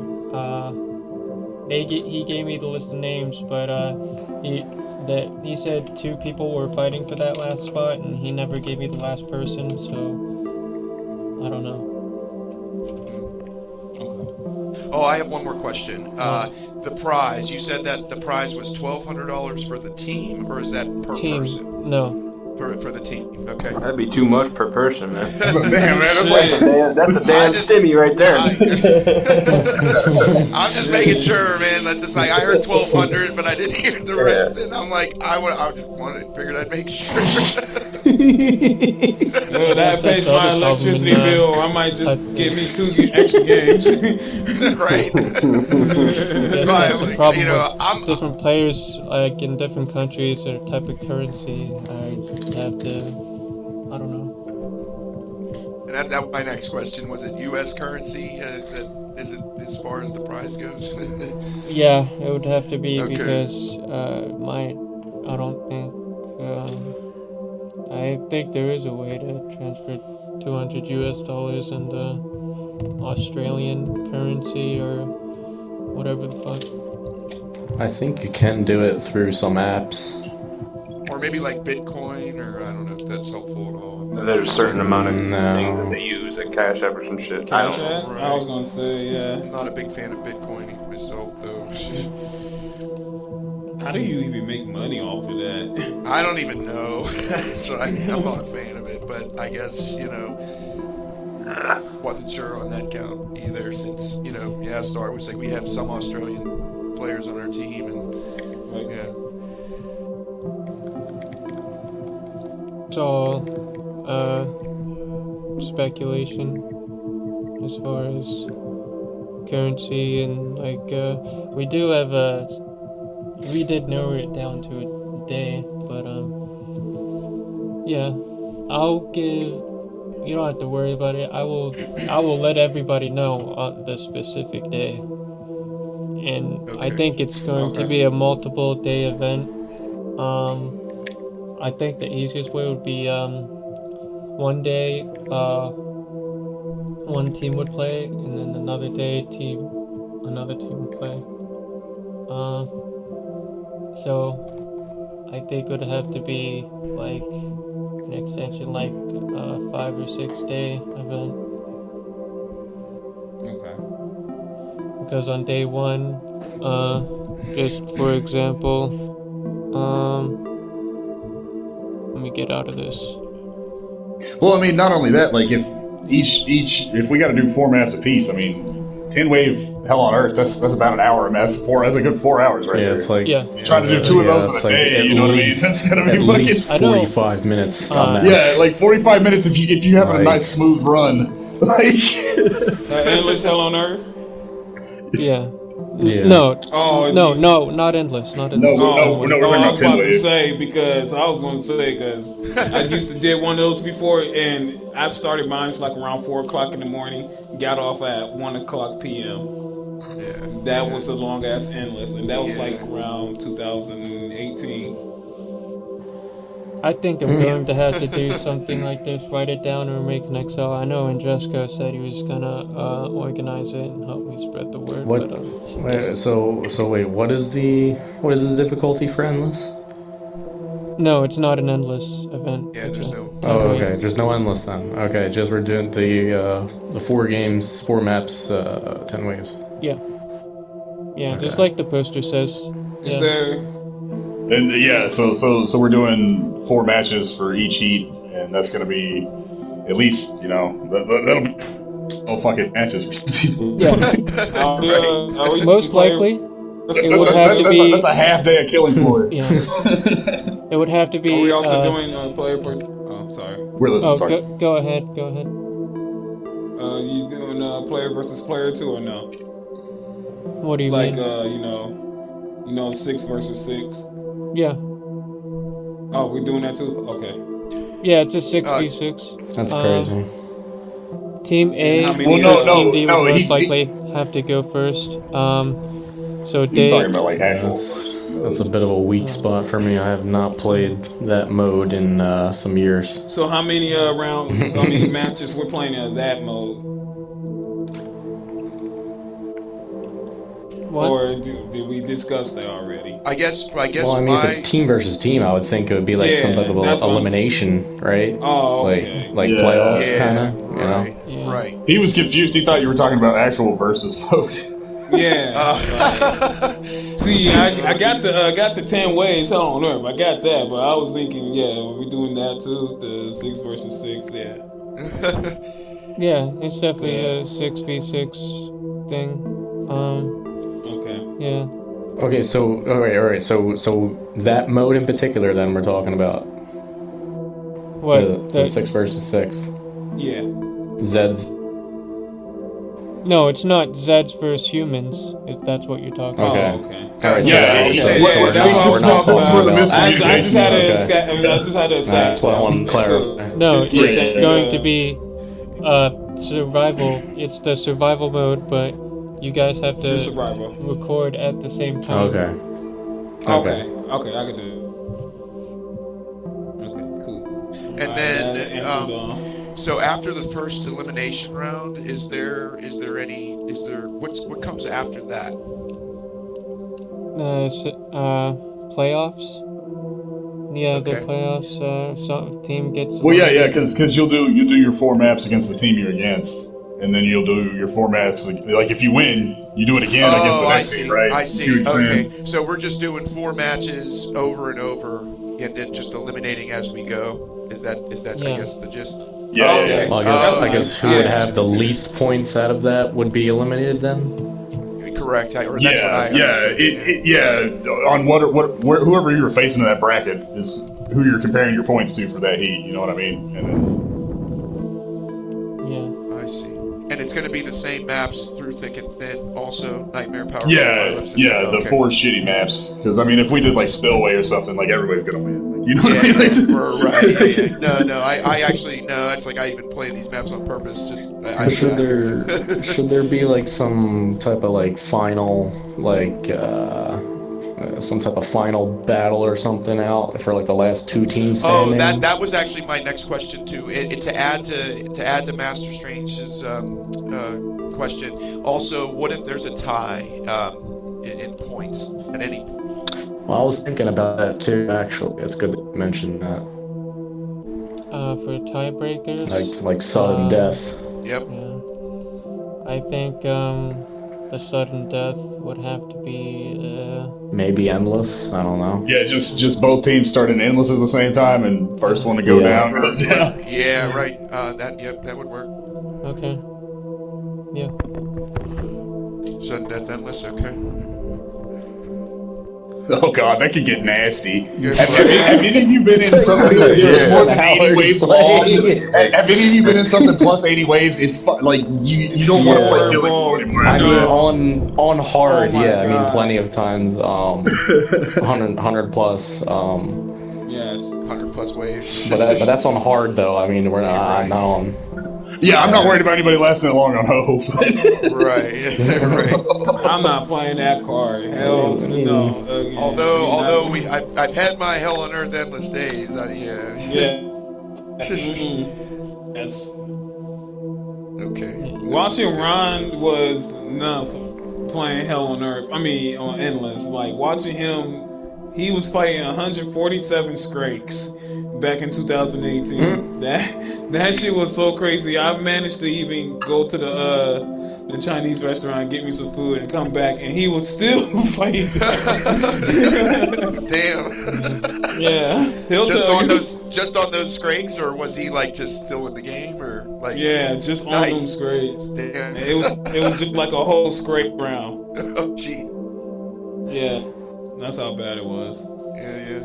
He gave me the list of names, but he said 2 people were fighting for that last spot, and he never gave me the last person, so I don't know. Oh, I have one more question. The prize, you said that the prize was $1,200 for the team, or is that per person? No. For the team, okay. That'd be too much per person, man. Damn, man, that's a damn stimmy right there. I'm just making sure, man. That's just like I heard 1,200, but I didn't hear the rest, and I'm like, I figured I'd make sure. Well, that pays my electricity bill. I might just give me 2 extra games. Right. That's why I'm like, you know, different players like in different countries or type of currency. I have to, I don't know. And that my next question. Was it U.S. currency? Is it as far as the prize goes? Yeah, it would have to be Okay. because I don't think I think there is a way to transfer $200 US into Australian currency or whatever the fuck. I think you can do it through some apps. Or maybe like Bitcoin, or I don't know if that's helpful at all. There's a certain amount of No. things that they use at Cash App or some shit. I Cash don't know. App? I was gonna say, yeah. I'm not a big fan of Bitcoin myself, though. How do you even make money off of that? I don't even know. So I'm not a fan of it, but I guess, wasn't sure on that count either, since, so I was like, we have some Australian players on our team, and, yeah. It's all speculation as far as currency and we do have we did narrow it down to a day, but yeah, I'll give. You don't have to worry about it. I will let everybody know on the specific day, and I think it's going to be a multiple day event. I think the easiest way would be one day one team would play, and then another day another team would play. So I think it would have to be like an extension, like a 5 or 6 day event. Okay. Because on day one, just for example, let me get out of this. Well, I mean, not only that, like if we got to do 4 maps apiece, I mean, 10 wave Hell on Earth, that's about an hour, and that's a good 4 hours right there. It's like trying to do 2 of those in a day. You know what I mean? That's gonna be at least fucking 45 minutes on that. Yeah, like 45 minutes if you have a nice smooth run. Like Endless Hell on Earth? Yeah. Yeah. No. Oh, no, not endless. Not endless. we're talking I about was about 10 to wave. say because I used to did one of those before, and I started mine like around 4 o'clock in the morning, got off at 1 o'clock p.m. Yeah. That was a long ass endless, and that was like around 2018. I think I'm going to have to do something like this. Write it down or make an Excel. I know Andresco said he was gonna organize it and help me spread the word. What? But, Wait, so wait, what is the difficulty for endless? No, it's not an endless event. Yeah, there's no. Oh, okay. Just no endless then. Okay, just we're doing the 4 games, 4 maps, 10 waves. Yeah. Yeah, Okay. just like the poster says. Is there? And yeah, so we're doing 4 matches for each heat, and that's gonna be at least that'll be fucking matches for some people. Yeah. Most likely, it would have to be. That's a half day of killing floor. Yeah. It would have to be. Are we also doing player person? Oh, sorry. We're listening. Sorry. Go ahead. Go ahead. You doing player versus player too or no? What do you like, mean? 6 versus 6. Yeah. Oh, we're doing that too. Okay. Yeah, it's a 6v6. That's crazy. Team A Well, versus Team D would most likely have to go first. So He's talking Dave. about like That's a bit of a weak spot for me. I have not played that mode in some years. So how many rounds, how many matches we're playing in that mode? What? Or did we discuss that already? I guess. Well, I mean, if it's team versus team, I would think it would be like some type of elimination, right? Oh, okay. Like Yeah. playoffs, Yeah, kind of. You know. Yeah. Right. He was confused. He thought you were talking about actual versus mode. Yeah. See, I got the 10 ways Hell on Earth. I got that, but I was thinking, we're doing that too. The 6 versus 6, yeah. Yeah, it's definitely a 6v6 thing. Okay. Yeah. Okay, so all right. So that mode in particular, then we're talking about What? the 6 versus 6. Yeah. Zeds. No, it's not Zeds versus humans. If that's what you're talking Okay. about. Oh, okay. All right. Yeah, So yeah, we're that's what I was not talking talking about. about. I just had Okay. to That's what I want to clarify. No, Yeah. it's going to be survival. It's the survival mode, but you guys have to Just survival. record at the same time. Okay. Okay, I can do it. Okay, cool. And then, so after the first elimination round, what comes after that? Playoffs. Yeah, Okay. the playoffs. Some team gets. Well, yeah, because you'll do your 4 maps against the team you're against, and then you'll do your 4 maps. Like if you win, you do it again against the next team, right? I See see. what you're Okay, saying? so we're just doing 4 matches over and over, and then just eliminating as we go. Is that I guess the gist? Yeah. Oh, okay. Well, I guess who would have the least points out of that would be eliminated then. Correct. Or that's what I understood. On whoever you were facing in that bracket is who you're comparing your points to for that heat. You know what I mean? And then, I see. And it's going to be the same maps through thick and thin. Also, Nightmare Power. The 4 shitty maps. Because I mean, if we did like Spillway or something, like everybody's gonna win. Like, you know what I mean? Right. Yeah. No. I actually no. It's like I even play these maps on purpose. Just Should there be like some type of like final some type of final battle or something out for like the last 2 teams standing? That was actually my next question too. To add to Master Strange's question. Also, what if there's a tie in points at any point? Well, I was thinking about that too. Actually, it's good that you mentioned that. For tiebreakers. Like sudden death. Yep. Yeah. I think the sudden death would have to be. Maybe endless. I don't know. Yeah, just both teams starting endless at the same time, and first one to go down goes down. Yeah, right. That would work. Okay. Yeah. Sudden death endless. Okay. Oh god, that could get nasty. Have any of you been in something that's more than 80 waves long? Have any of you been in something plus 80 waves? It's like you don't want to play Killing Floor anymore. I mean, on hard, I mean, plenty of times. 100 plus. Yes. 100 plus waves. But that's on hard though. I mean, we're not on. Yeah, I'm not worried about anybody lasting that long on hope. right. I'm not playing that card. Hell to the no. Although I've had my Hell on Earth endless days. Yeah. That's okay. Watching Ron was enough playing Hell on Earth. I mean, on endless. Like watching him, he was fighting 147 Skrakes back in 2018. That shit was so crazy. I managed to even go to the Chinese restaurant, get me some food, and come back, and he was still fighting. Damn. Yeah. Just on those Skrakes, or was he like just still in the game, or like? Yeah, just on them Skrakes. Damn. It was just like a whole Skrake round. Oh gee. Yeah, that's how bad it was. Yeah.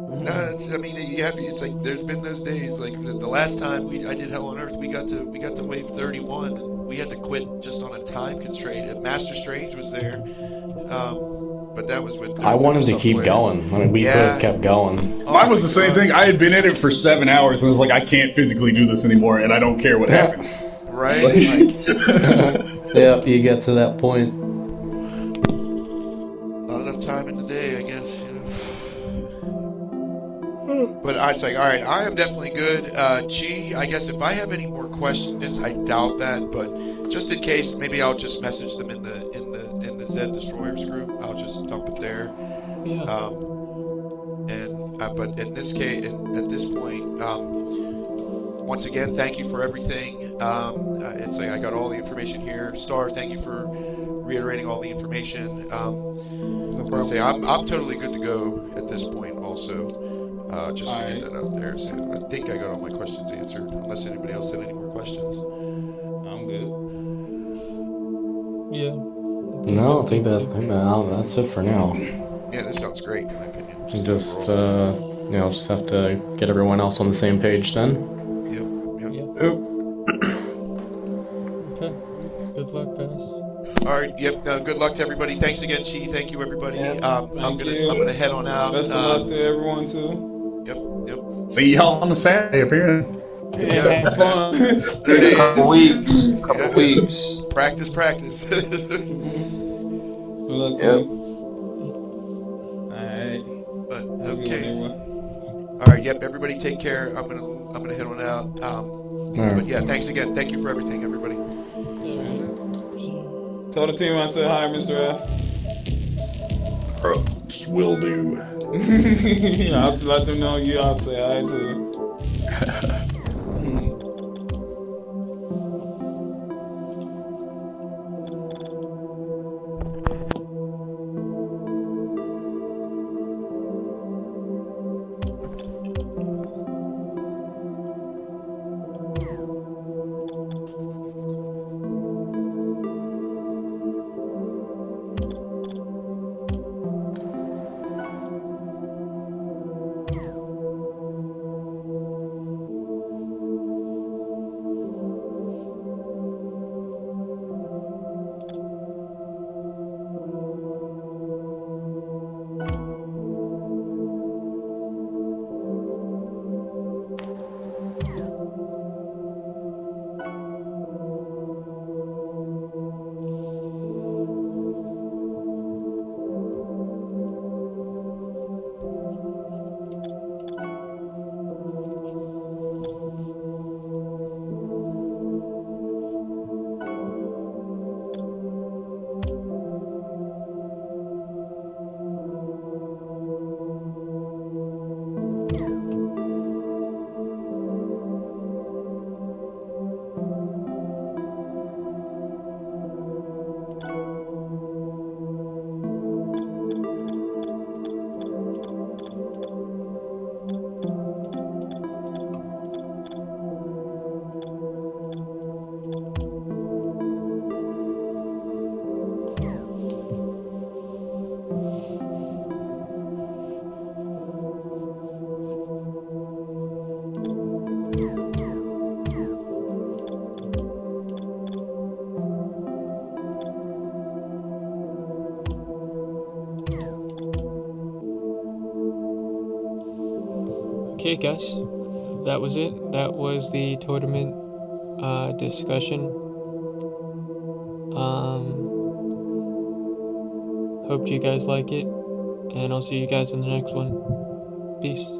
No, it's like there's been those days. Like the last time I did Hell on Earth, we got to wave 31, and we had to quit just on a time constraint. Master Strange was there, but that was with. I wanted to keep going. I mean, we both kept going. Mine was the same thing. I had been in it for 7 hours, and I was like, I can't physically do this anymore, and I don't care what happens. Right. Yep, you get to that point. Not enough time in the day, I guess. But I was like, all right, I am definitely good. Chi, I guess if I have any more questions, I doubt that, but just in case, maybe I'll just message them in the Zed Destroyers group. I'll just dump it there. Yeah. But in this case, at this point, once again, thank you for everything. It's like I got all the information here. Star, thank you for reiterating all the information. I'll say I'm totally good to go at this point. Also. Just to get that out there. So I think I got all my questions answered, unless anybody else had any more questions. I'm good. Yeah. No, I think that's it for now. Yeah, this sounds great in my opinion. Just have to get everyone else on the same page then. Yep. Okay. Good luck, guys. All right. Yep. Good luck to everybody. Thanks again, Chi. Thank you, everybody. Yeah, I'm gonna head on out. Best of luck to everyone too. Yep. See y'all on the Saturday up here. Yeah, have fun. Couple weeks. Practice. Good luck to you. Alright. But okay. All right. Yep. Everybody, take care. I'm gonna head on out. But yeah, thanks again. Thank you for everything, everybody. Tell the team I said hi, Mr. F. Will do. I'll let them know you all say hi too. Okay, guys, that was it. That was the tournament discussion. Hope you guys like it, and I'll see you guys in the next one. Peace.